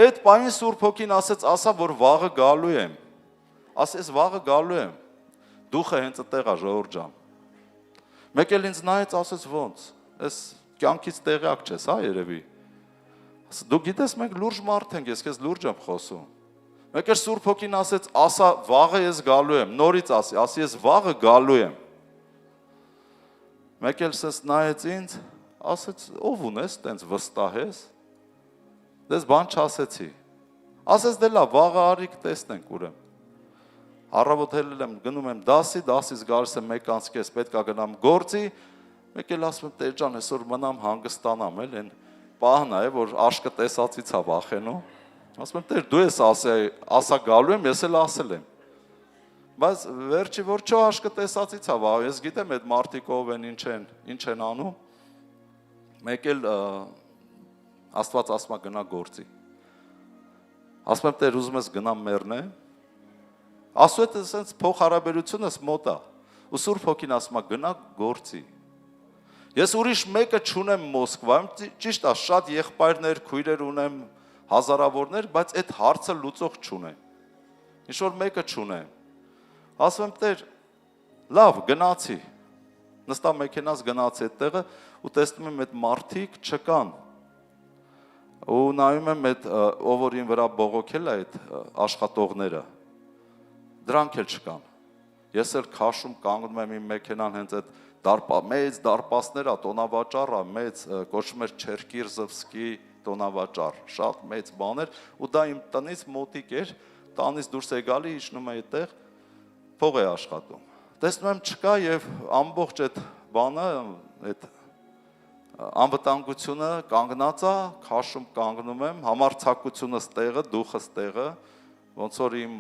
Այդ պահին Սուրբ Հոգին ասա, որ վաղը գալու եմ։ Ասես վաղը գալու եմ։ Դուխը հենց այդտեղ է, ժողովուրդ ջան։ Մեկ էլ ինձ նայեց, ասեց ոնց, այս կյանքից տեղյակ չես, հա, երևի։ Դու գիտես, մենք լուրջ մարդ ենք, ես քեզ լուրջ եմ խոսում։ Մեկ էլ Սուրբ Հոգին ասեց, ասա վաղը ես գալու եմ, նորից ասի ես վաղը գալու եմ։ Մեկ էլ սենց նայեց ինձ, ասեց ով ունես, տենց վստահ ես։ Դες բան չասեցի։ Ասեց դե լավ, վաղը արի կտեսնենք ուրեմն։ Առավոտ էլ եմ գնում եմ դասից գալիս եմ 1:30, պետք է գնամ գործի, մեկ էլ ասում եմ Տեր ջան, այսօր մնամ հանգստանամ էլ, այն պահն է, որ աշկը տեսածից է վախենում։ Ասում եմ Տեր, դու ես ասա գալու եմ, ես էլ ասել եմ։ Բայց վերջի որ չէ աշկը տեսածից է վախ, ես գիտեմ այդ մարդիկ ով են, ինչ են անում։ Մեկ էլ Աստված ասում է գնա գործի։ Ասում եմ Տեր, ուզում ես գնամ մեռնեմ։ Ասու է սենց փոխհարաբերությունս մոտ է։ Ու Սուրբ Հոգին ասում է գնա գործի։ Ես ուրիշ մեկը չունեմ Մոսկվայում, ճիշտ է, շատ եղբայրներ, քույրեր ունեմ, հազարավորներ, բայց այդ հարցը լուծող չունեմ։ Ինչ որ մեկը չունեմ։ Ասում եմ Տեր, լավ, գնացի։ Նստա մեքենաս գնացի այդտեղը ու տեսնում եմ այդ մարդիկ չկան։ Ու նայում եմ այդ ով որ ին վրա բողոքել է այդ աշխատողները։ Դրանք էլ չկան։ Ես էլ քաշում կանգնում եմ իմ մեքենան հենց այդ մեծ դարպասներ է, տոնավաճառ է, մեծ կոչվում էր Չերկիրզովսկի տոնավաճառ, շատ մեծ բաներ, ու դա իմ տնից մոտիկ էր, տանից դուրս է գալի, իջնում է այդտեղ, փող է աշխատում։ Տեսնում եմ չկա եւ ամբողջ այդ բանը, այդ անվտանգությունը կանգնած է, քաշում կանգնում եմ, համարձակությունս տեղը, դուխս տեղը, ոնց որ իմ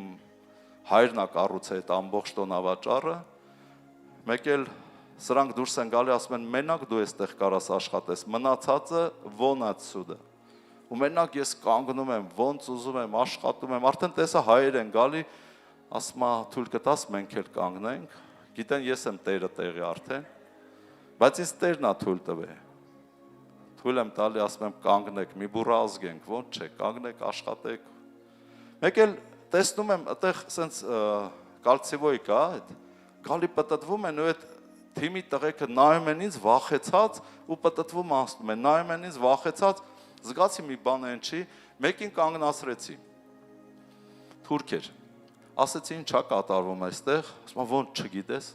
հայրն է կառուցել այդ ամբողջ տոնավաճառը, մեկ էլ սրանք դուրս են գալի, ասում են մենակ դու այստեղ կարաս աշխատես, մնացածը ոնց սուդը։ Ու մենակ ես կանգնում եմ, ոնց ուզում եմ, աշխատում եմ, արդեն տեսա հայեր են գալի, ասում է թույլ կտաս մենք էլ կանգնենք, գիտեն ես եմ Տերը տեղի արդեն, բայց ինձ Տերն է թույլ տվել։ Թույլ եմ տալի, ասում եմ կանգնեք, մի բուռը ազգենք, ոնց չէ, կանգնեք, աշխատեք։ Մեկ էլ տեսնում եմ, այդտեղ սենց կալցիվոյ կա, գալի պտտվում են ու այդ թիմի տղեկը նայում են ինձ վախեցած ու պտտվում անցնում են, նայում են ինձ վախեցած, զգացի մի բան են չի, մեկին կանգնացրեցի, թուրք էր, ասեցի ինչա կատարվում այստեղ, ասում ոնց չգիտես,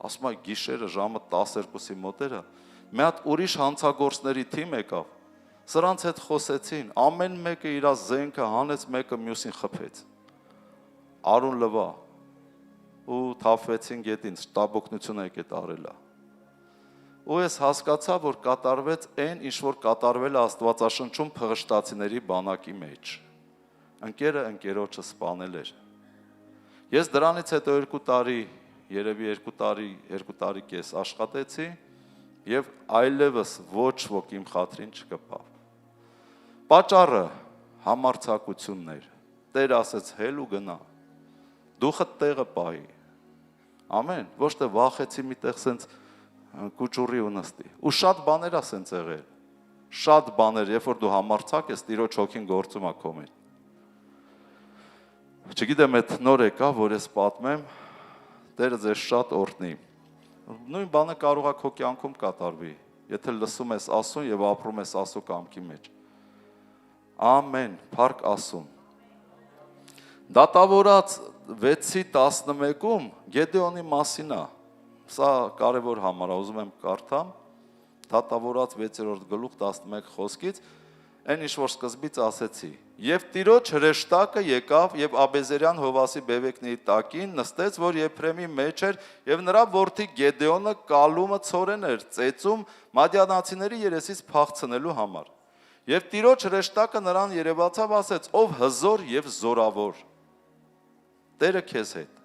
ասում գիշերը ժամը 12-ի մոտերը, մի հատ ուրիշ հանցագործների թիմ եկավ, սրանց հետ խոսեցին, ամեն մեկը իր զենքը հանեց, մեկը մյուսին խփեց, արուն լվա, ու թափվեցին գետին, շտաբօգնությունը եկել արելա։ Ու ես հասկացա, որ կատարվեց այն, ինչ որ կատարվել է Աստվածաշնչում փղշտացիների բանակի մեջ։ Ընկերը ընկերոջը սպանել էր։ Ես դրանից հետո 2 տարի, երևի 2 տարի կես աշխատեցի եւ այլևս ոչ ոք իմ խաթրին չկպավ։ Պատճառը համարձակությունն էր։ Տեր ասեց հել ու գնա։ Դուխը տեղը պահի։ Ամեն, ոչ թե վախեցի միտեղ սենց կուճուրի ու նստի։ Ու շատ բաներ է սենց եղել։ Շատ բաներ, երբ որ դու համարձակ ես, Տիրոջ հոգին գործում է քո մեջ։ Չգիտեմ, այդ նոր եկա, որ ես պատմեմ, Տերը ձեզ շատ օրհնի։ Նույն բանը կարող է քո կյանքում կատարվի, եթե լսում ես Աստծուն եւ ապրում ես Աստծո կամքի մեջ։ Ամեն, փառք Աստծուն։ Դատավորած 6:11-ում Գեդեոնի մասին է։ Սա կարևոր համար է, ուզում եմ կարդամ։ Դատավորած 6-րդ գլուխ 11 խոսքից, այն ինչ որ սկզբից ասեցի։ Եվ Տիրոջ հրեշտակը եկավ եւ Աբեզերյան Հովասի բևեկնի տակին նստեց, որ Եփրեմի մեջ էր, եւ նրա որդի Գեդեոնը կալումը ցորեն էր ծեծում մադիանացիների երեսից փախցնելու համար։ Եվ Տիրոջ հրեշտակը նրան երևացավ, ասեց. ով հզոր եւ զորավոր, Տերը քեզ հետ։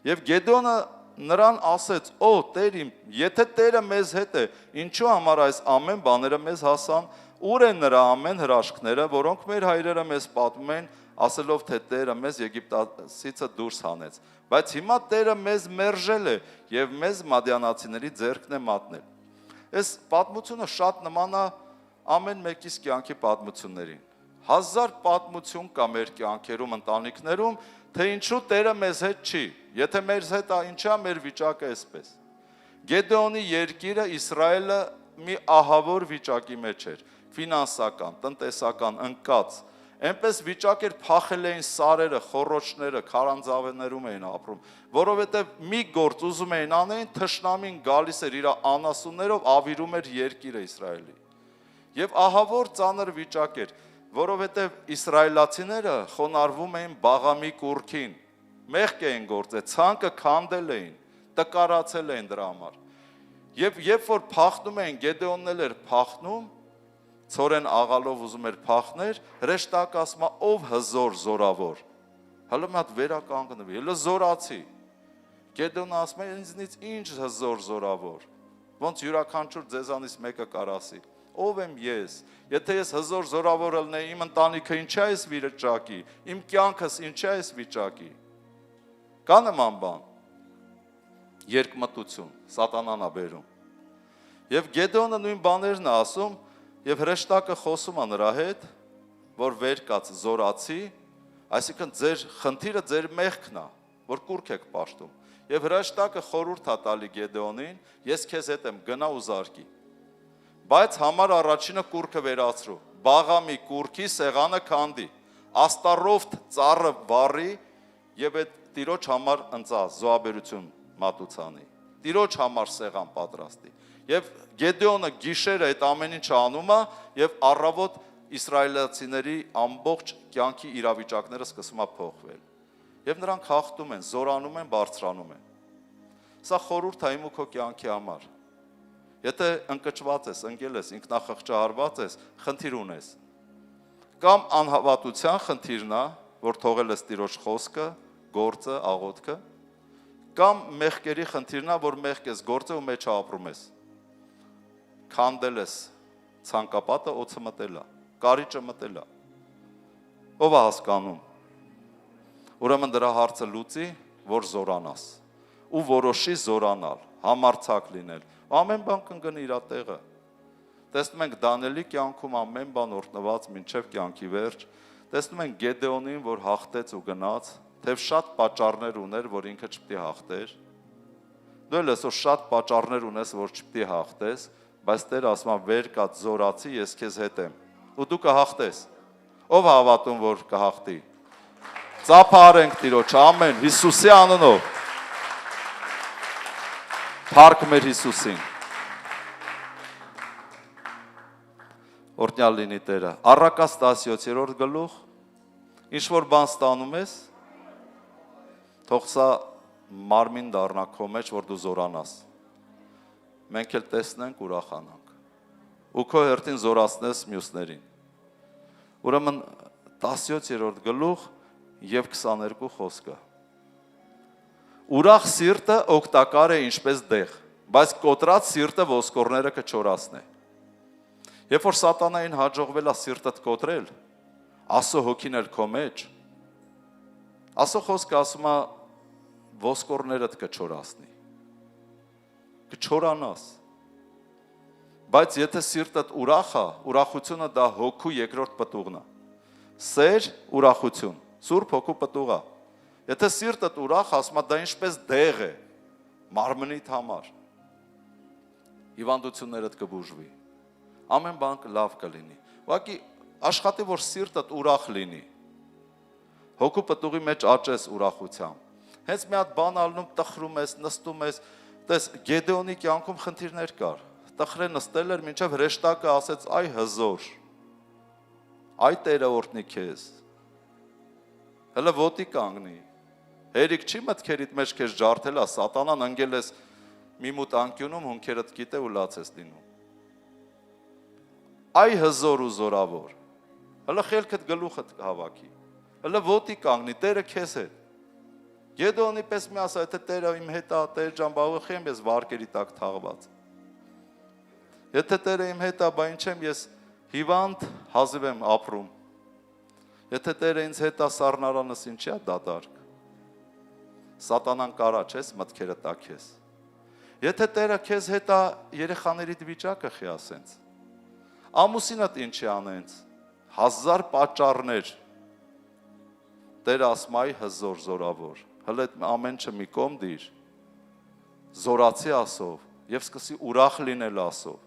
Եւ Գեդեոնը նրան ասեց. «Օ Տեր իմ, եթե Տերը մեզ հետ է, ինչու համար այս ամեն բաները մեզ հասան, ուր են նրա ամեն հրաշքները, որոնք մեր հայրերը մեզ պատմում են, ասելով, թե Տերը մեզ Եգիպտացիցը դուրս հանեց, բայց հիմա Տերը մեզ մերժել է եւ մեզ մադիանացիների ձեռքն է մատնել»։ Այս պատմությունը շատ նման է ամեն մեկիս կյանքի պատմություններին։ Հազար պատմություն կա մեր կյանքերում, ընտանիքներում, թե ինչու Տերը մեզ հետ չի, եթե մեր հետ է, ինչա մեր վիճակը այսպես։ Գեդեոնի երկիրը Իսրայելը մի ահավոր վիճակի մեջ էր, ֆինանսական, տնտեսական, ընկած, այնպես վիճակ էր, փախել էին սարերը, խոռոչները, քարանձավներում էին ապրում, որովհետև մի գործ ուզում էին անեն, թշնամին գալիս էր իր անասուններով, ավիրում էր երկիրը Իսրայելի։ Եվ ահավոր ծանր վիճակ էր, որովհետև իսրայելացիները խոնարհվում էին Բաղամի կուռքին, մեղք էին գործել, ցանկը քանդել էին, տկարացել էին դրա համար։ Եվ երբ որ փախնում էին, Գեդեոնն էլ էր փախնում, ցորեն աղալով ուզում էր փախներ, հրեշտակը ասում է, ով հզոր զորավոր։ Հələ մի հատ վերականգնվի, հələ զորացի։ Գեդեոնը ասում է, ինձնից ինչ հզոր զորավոր։ Ոնց յուրաքանչյուր ձեզանից մեկը կար ասի, ով եմ ես։ Եթե ես հզոր զորավոր ելնեի, իմ ընտանիքը ինչա էս վիճակի, իմ կյանքս ինչա էս վիճակի։ Կա նման բան։ Երկմտություն, սատանան է բերում։ Եվ Գեդեոնը նույն բաներն է ասում, եւ հրեշտակը խոսում է նրա հետ, որ վեր կաց զորացի, այսինքն ձեր խնդիրը ձեր մեղքն է, որ կուռք եք պաշտում։ Եվ հրեշտակը խորհուրդ է տալի Գեդեոնին, ես քեզ հետ եմ, գնա ու զարկի։ Բայց համար առաջինը կուռքը վերացրու, Բաղամի կուռքի սեղանը քանդի, Աստարովթ ծառը վառի եւ այդ Տիրոջ համար ընծա զոհաբերություն մատուցանի։ Տիրոջ համար սեղան պատրաստի։ Եվ Գեդեոնը գիշերը այդ ամեն ինչը անում է եւ առավոտ իսրայելացիների ամբողջ կյանքի իրավիճակները սկսում է փոխվել։ Եվ նրանք հաղթում են, զորանում են, բարձրանում են։ Սա խորհուրդ է իմ ու քո կյանքի համար։ Եթե ընկճված ես, ընկել ես, ինքնախղճահարված ես, խնդիր ունես։ Կամ անհավատության խնդիրն է, որ թողել ես Տիրոջ խոսքը, գործը, աղոթքը, կամ մեղքերի խնդիրն է, որ մեղք ես գործել ու մեջ ապրում ես։ Քանդել ես ցանկապատը, օձը մտել է, կարիճը մտել է։ Ով է հասկանում։ Ուրեմն դրա հարցը լուծի, որ զորանաս ու որոշի զորանալ, համարձակ լինել։ Ամեն բան կընկնի իր տեղը։ Տեսնում ենք Դանիելի կյանքում ամեն բան օրհնված մինչև կյանքի վերջ։ Տեսնում ենք Գեդեոնին, որ հաղթեց ու գնաց, թեև շատ պատճառներ ուներ, որ ինքը չպետք է հաղթեր։ Դու էլ այսօր շատ պատճառներ ունես, որ չպետք է հաղթես, բայց Տերը ասում է վեր կաց զորացի, ես քեզ հետ եմ։ Ու դու կհաղթես։ Ով հավատում, որ կհաղթի։ Ծափարենք Տիրոջ, ամեն, Հիսուսի անունով։ Փառք մեր Հիսուսին։ Օրհնյալ լինի Տերը։ Առակաց 17-րդ գլուխ, ինչ որ բան ստանում ես, թող սա մարմին դառնա քո մեջ, որ դու զորանաս։ Մենք էլ տեսնենք, ուրախանանք։ Ու քո հերթին զորացնես մյուսներին։ Ուրեմն 17-րդ գլուխ եւ 22 խոսքը։ Ուրախ սիրտը օգտակար է ինչպես դեղ, բայց կոտրած սիրտը ոսկորները կչորացնե։ Երբ որ սատանային հաջողվել է սիրտդ կոտրել, Աստծո հոգին էլ քո մեջ, Աստծո խոսքը ասում է ոսկորներդ կչորացնի, կչորանաս։ Բայց եթե սիրտդ ուրախ է, ուրախությունը դա հոգու երկրորդ պտուղն է։ Սեր, ուրախություն, Սուրբ Հոգու պտուղ է։ Եթե սիրտդ ուրախ, ասում դա ինչպես դեղ է, մարմնիդ համար։ Հիվանդություններդ կբուժվի։ Ամեն բան լավ կլինի։ Ուղղակի աշխատի, որ սիրտդ ուրախ լինի։ Հոգու պտուղի մեջ աճես ուրախությամբ։ Հենց մի հատ բան ալնում, տխրում ես, նստում ես, տես Գեդեոնի կյանքում խնդիրներ կար։ Տխրե նստել էր, մինչև հրեշտակը ասեց, այ հզոր, այ Տերը օրհնի քեզ։ Հələ ոտի կանգնի։ Հերիք չի մտքերիդ մեջ քեզ ջարդելա, սատանան ընկել ես մի մութ անկյունում, հունքերդ գիտե ու լաց ես լինում։ Այ հզոր ու զորավոր։ Հələ խելքդ գլուխդ հավաքի։ Հələ ոտի կանգնի, Տերը քեզ հետ։ Գեդեոնի պես մի ասա, եթե Տերը իմ հետ է, Տեր ջան, բաղուխի եմ ես վարկերի տակ թաղված։ Եթե Տերը իմ հետ է, բա ինչ եմ ես հիվանդ հազիվ եմ ապրում։ Եթե Տերը ինձ հետ է, սառնարանս ինչի է դատարկ։ Սատանան կարա չես, մտքերը տակ ես։ Եթե Տերը քեզ հետ է, երեխաներիդ վիճակը խի ասենց։ Ամուսինդ ինչի անենց։ 1000 պատճառներ։ Տերը ասում այ հզոր զորավոր։ Հələ ամեն ինչը մի կողմ դիր։ Զորացի ասով եւ սկսի ուրախ լինել ասով։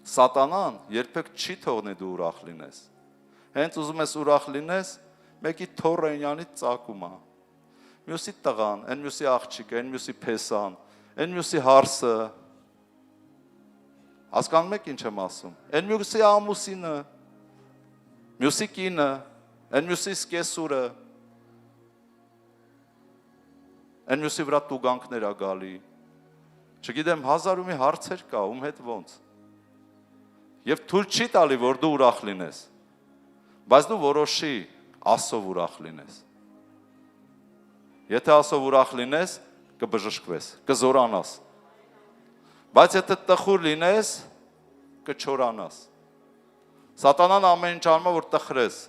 Սատանան երբեք չի թողնի դու ուրախ լինես։ Հենց ուզում ես ուրախ լինես, մեկի թորենյանից ծակում է։ Մյուսի տղան, այն մյուսի աղջիկը, այն մյուսի փեսան, այն մյուսի հարսը։ Հասկանում եք ինչ եմ ասում։ Այն մյուսի ամուսինը, մյուսի կինը, այն մյուսի սկեսուրը։ Այն մյուսի վրա տուգանքներ ա գալի։ Չգիտեմ, 1000 ու մի հարցեր կա, ում հետ ոնց։ Եվ թույլ չի տալի, որ դու ուրախ լինես։ Բայց դու որոշի ասով ուրախ լինես։ Եթե ասով ուրախ լինես, կբժշկվես, կզորանաս։ Բայց եթե տխուր լինես, կչորանաս։ Սատանան ամեն ինչ անում է, որ տխրես,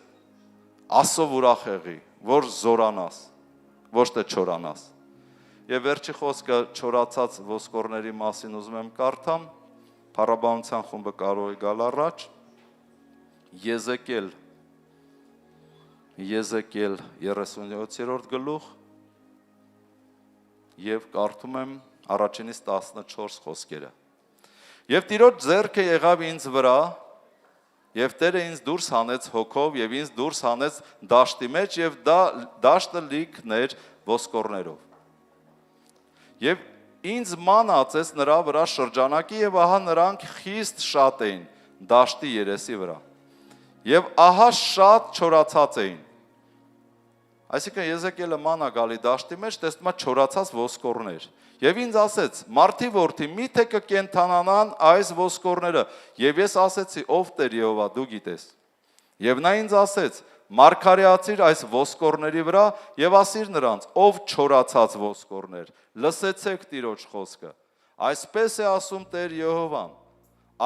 ասով ուրախ եղի, որ զորանաս, ոչ թե չորանաս։ Եվ վերջի խոսքը չորացած ոսկորների մասին ուզում եմ կարդամ, Փառաբանության խումբը կարող է գալ առաջ, Եզեկիել 37-րդ գլուխ, և կարդում եմ առաջինից 14 խոսքերը։ Եվ Տիրոջ ձեռքը եղավ ինձ վրա, և Տերը ինձ դուրս հանեց հոգով, և ինձ դուրս հանեց դաշտի մեջ, և դաշտը լիքն էր ոսկորներով։ Եվ ինձ ման ածեց նրա վրա շրջանակի, և ահա նրանք խիստ շատ էին դաշտի երեսի վրա, և ահա շատ չորացած էին։ Այսինքն Եզեկիելը ման ա գալի դաշտի մեջ, տեսնում ա չորացած ոսկորներ։ Եվ ինձ ասեց, մարդի որդի, միթե կկենդանանան այս ոսկորները, և ես ասեցի, ով Տեր Եհովա, դու գիտես։ Եվ նա ինձ ասեց, մարգարեացիր այս ոսկորների վրա և ասիր նրանց, ով չորացած ոսկորներ, լսեցեք Տիրոջ խոսքը, այսպես է ասում Տեր Եհովան,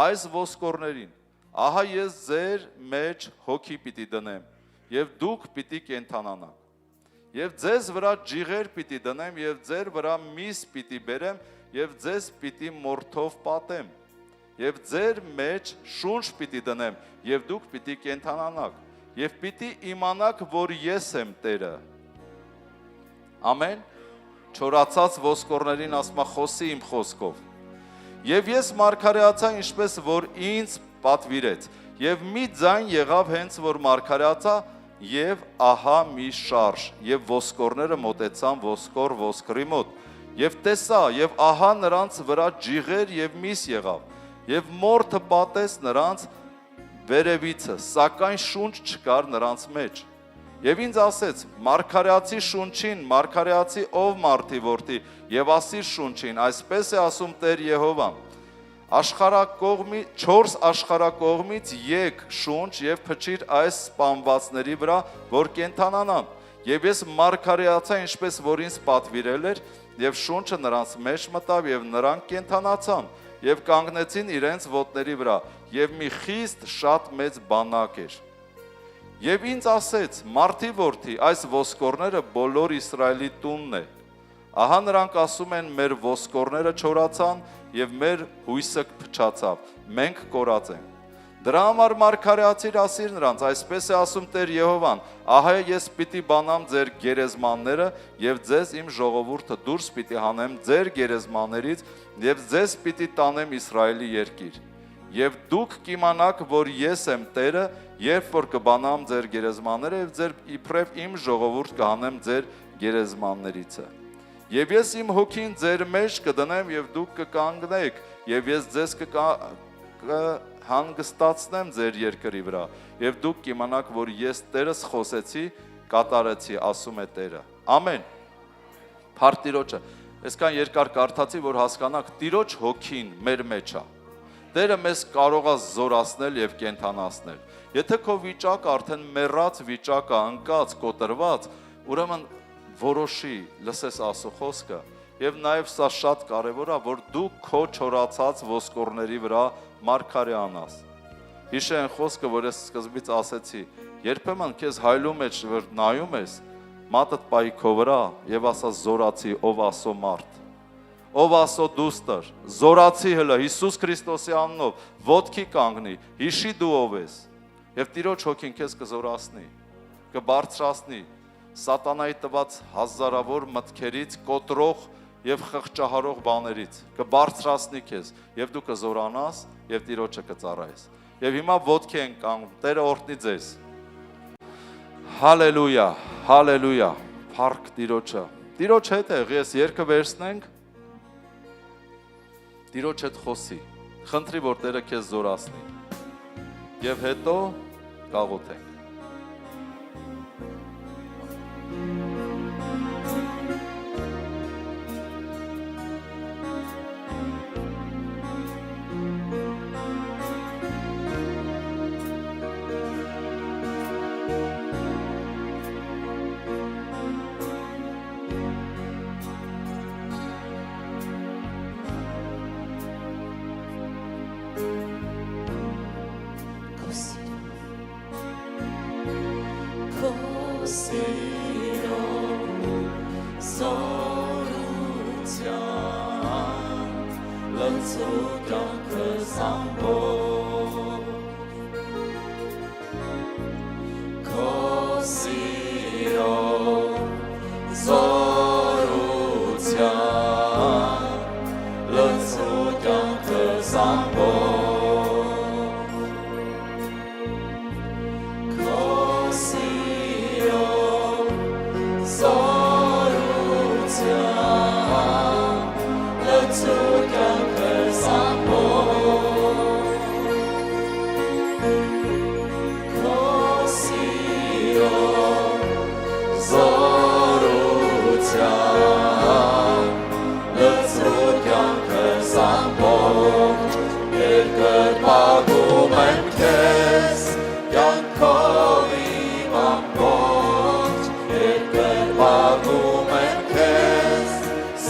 այս ոսկորներին, ահա ես ձեր մեջ հոգի պիտի դնեմ, և դուք պիտի կենդանանաք, և ձեզ վրա ջիղեր պիտի դնեմ, և ձեր վրա միս պիտի բերեմ, և ձեզ պիտի մորթով պատեմ, և ձեր մեջ շունչ պիտի դնեմ, և դուք պիտի կենդանանաք, և պիտի իմանաք, որ ես եմ Տերը։ Ամեն, չորացած ոսկորներին ասմա խոսի իմ խոսքով։ Եվ ես մարգարեացա ինչպես, որ ինձ պատվիրեց, և մի ձայն եղավ հենց, որ մարգարեացա, և ահա մի շարժ, և ոսկորները մոտեցան ոսկոր ոսկրի մոտ, և տեսա, և ահա նրանց վրա ջիղեր և միս եղավ, և մորթը պատեց նրանց վերևիցը, սակայն շունչ չկար նրանց մեջ։ Եվ ինձ ասեց, մարգարեացի շունչին, մարգարեացի ով մարդի որդի, և ասիր շունչին, այսպես է ասում Տեր Եհովան, չորս աշխարհակողմից եկ շունչ և փչիր այս սպանվածների վրա, որ կենդանանան, և ես մարգարեացա ինչպես որ ինձ պատվիրել էր, և շունչը նրանց մեջ մտավ, և նրանք կենդանացան, և կանգնեցին իրենց ոտների վրա, և մի խիստ շատ մեծ բանակ էր։ Եվ ինձ ասեց, մարդի որդի, այս ոսկորները բոլոր Իսրայելի տունն է, Ահա նրանք ասում են, մեր ոսկորները չորացան եւ մեր հույսը փչացավ, մենք կորած ենք։ Դրա համար մարգարեացիր ասիր նրանց, այսպես է ասում Տեր Եհովան, ահա ես պիտի բանամ ձեր գերեզմանները եւ ձեզ իմ ժողովուրդը դուրս պիտի հանեմ ձեր գերեզմաններից եւ ձեզ պիտի տանեմ Իսրայելի երկիր։ Եվ դուք կիմանաք, որ ես եմ Տերը, երբ որ կբանամ ձեր գերեզմանները եւ ձեր իբրև իմ ժողովուրդ կհանեմ ձեր գերեզմաններիցը։ Եվ ես իմ հոգին ձեր մեջ կդնեմ եւ դուք կկանգնեք եւ ես ձեզ հանգստացնեմ ձեր երկրի վրա եւ դուք կիմանաք, որ ես Տերս խոսեցի, կատարեցի, ասում է Տերը։ Ամեն։ Փառք Տիրոջը։ Այսքան երկար կարդացի, որ հասկանաք Տիրոջ հոգին մեր մեջ է։ Տերը մեզ կարող է զորացնել եւ կենթանացնել։ Եթե քո վիճակը արդեն մեռած վիճակ է, ընկած, կոտրված, ուրեմն որոշի, լսես Աստծո խոսքը եւ նաեւ սա շատ կարեւոր է, որ դու քո չորացած ոսկորների վրա մարգարեանաս։ Հիշեն խոսքը, որ ես սկզբից ասեցի, երբեմն քեզ հայլու մեջ որ նայում ես, մատդ պայի քո վրա եւ ասա զորացի, ով Աստծո մարդ, ով Աստծո դուստր, զորացի հլը Հիսուս Քրիստոսի անունով, ոտքի կանգնի, հիշի դու ով ես եւ Տիրոջ հոգին քեզ կզորացնի, կբարձրացնի սատանայի տված հազարավոր մտքերից, կոտրող եւ խղճահարող բաներից, կբարձրացնի քեզ եւ դու կզորանաս եւ Տիրոջը կծառայես։ Եվ հիմա ոտքի ենք կանգնում, Տերը օրհնի ձեզ։ Հալելույա, հալելույա, փառք Տիրոջը։ Տիրոջ հետ ես երգը վերցնենք, Տիրոջ հետ խոսի, խնդրի, որ Տերը քեզ զորացնի եւ հետո գաղութենք։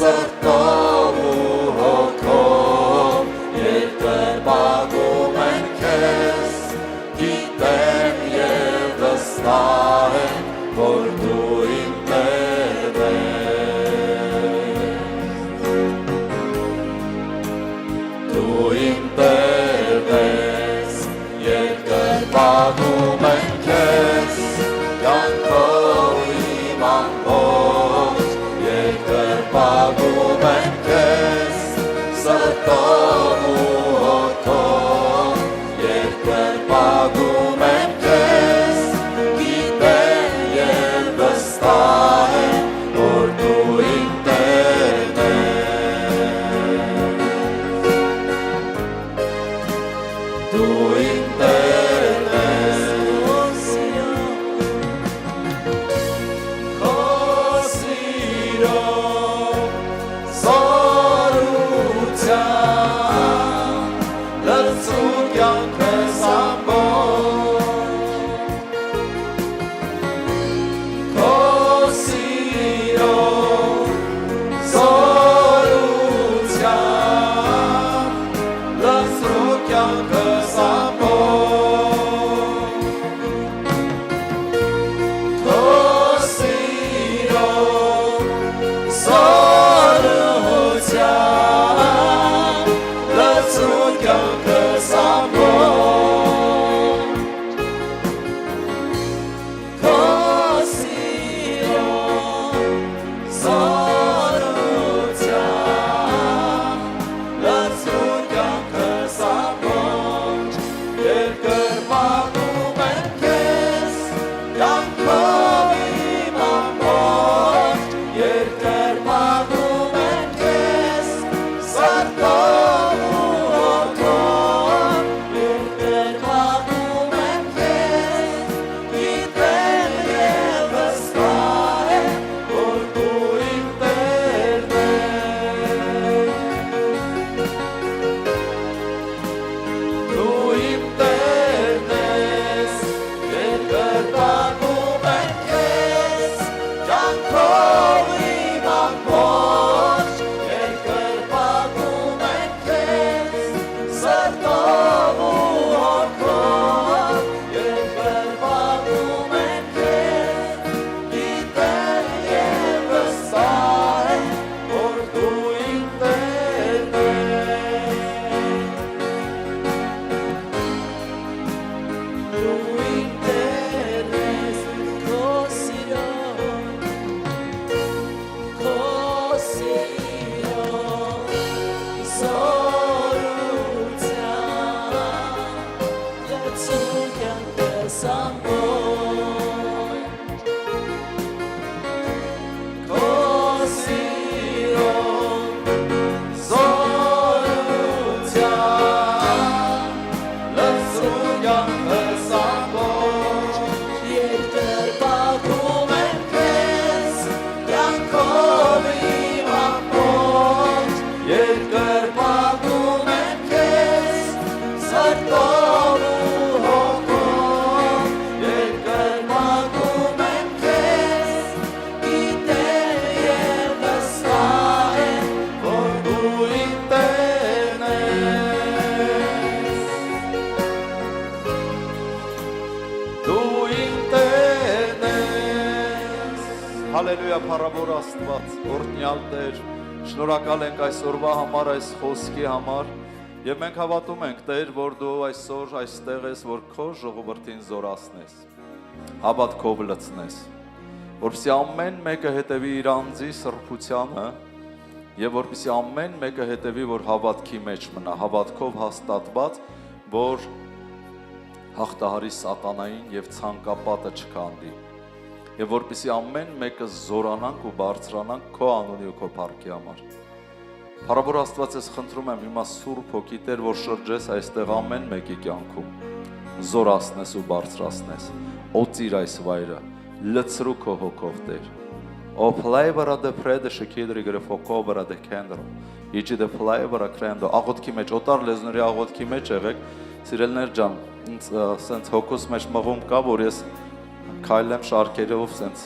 Սրտով ու հոգով Հալելույա, փառավոր Աստված, օրհնյալ Տեր, շնորհակալ ենք այսօրվա համար, այս խոսքի համար, եւ մենք հավատում ենք, Տեր, որ դու այսօր այստեղ ես, որ քո ժողովրդին զորացնես, հավատքով լցնես, որպեսզի ամեն մեկը հետևի իր անձի սրբությանը եւ որպեսզի ամեն մեկը հետևի, որ հավատքի մեջ մնա, հավատքով հաստատված, որ հաղթահարի սատանային եւ ցանկապատը չքանդի։ Եվ որպեսզի ամեն մեկը զորանանք ու բարձրանանք քո անունի ու քո փառքի համար։ Փառավոր Աստված, ես խնդրում եմ հիմա Սուրբ Հոգի Տեր, որ շրջես այստեղ ամեն մեկի կյանքում, զորացնես ու բարձրացնես, օծիր այս վայրը, լցրու քո հոգով Տեր։ O flavor the bread շքիդրի գրեֆոկո վրա դե կենդրո։ Իջի the flavor կրենդո աղոթքի մեջ, օտար լեզուների աղոթքի մեջ եղեք, սիրելներ ջան, ինձ սենց հոգուս մեջ մղում կա, որ ես քայլեմ շարքերով սենց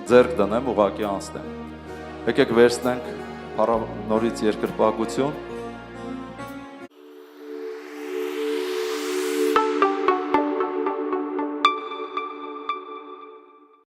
ձեռք դնեմ ուղակի անցնեմ։ Եկեք վերցնենք նորից երկրպագություն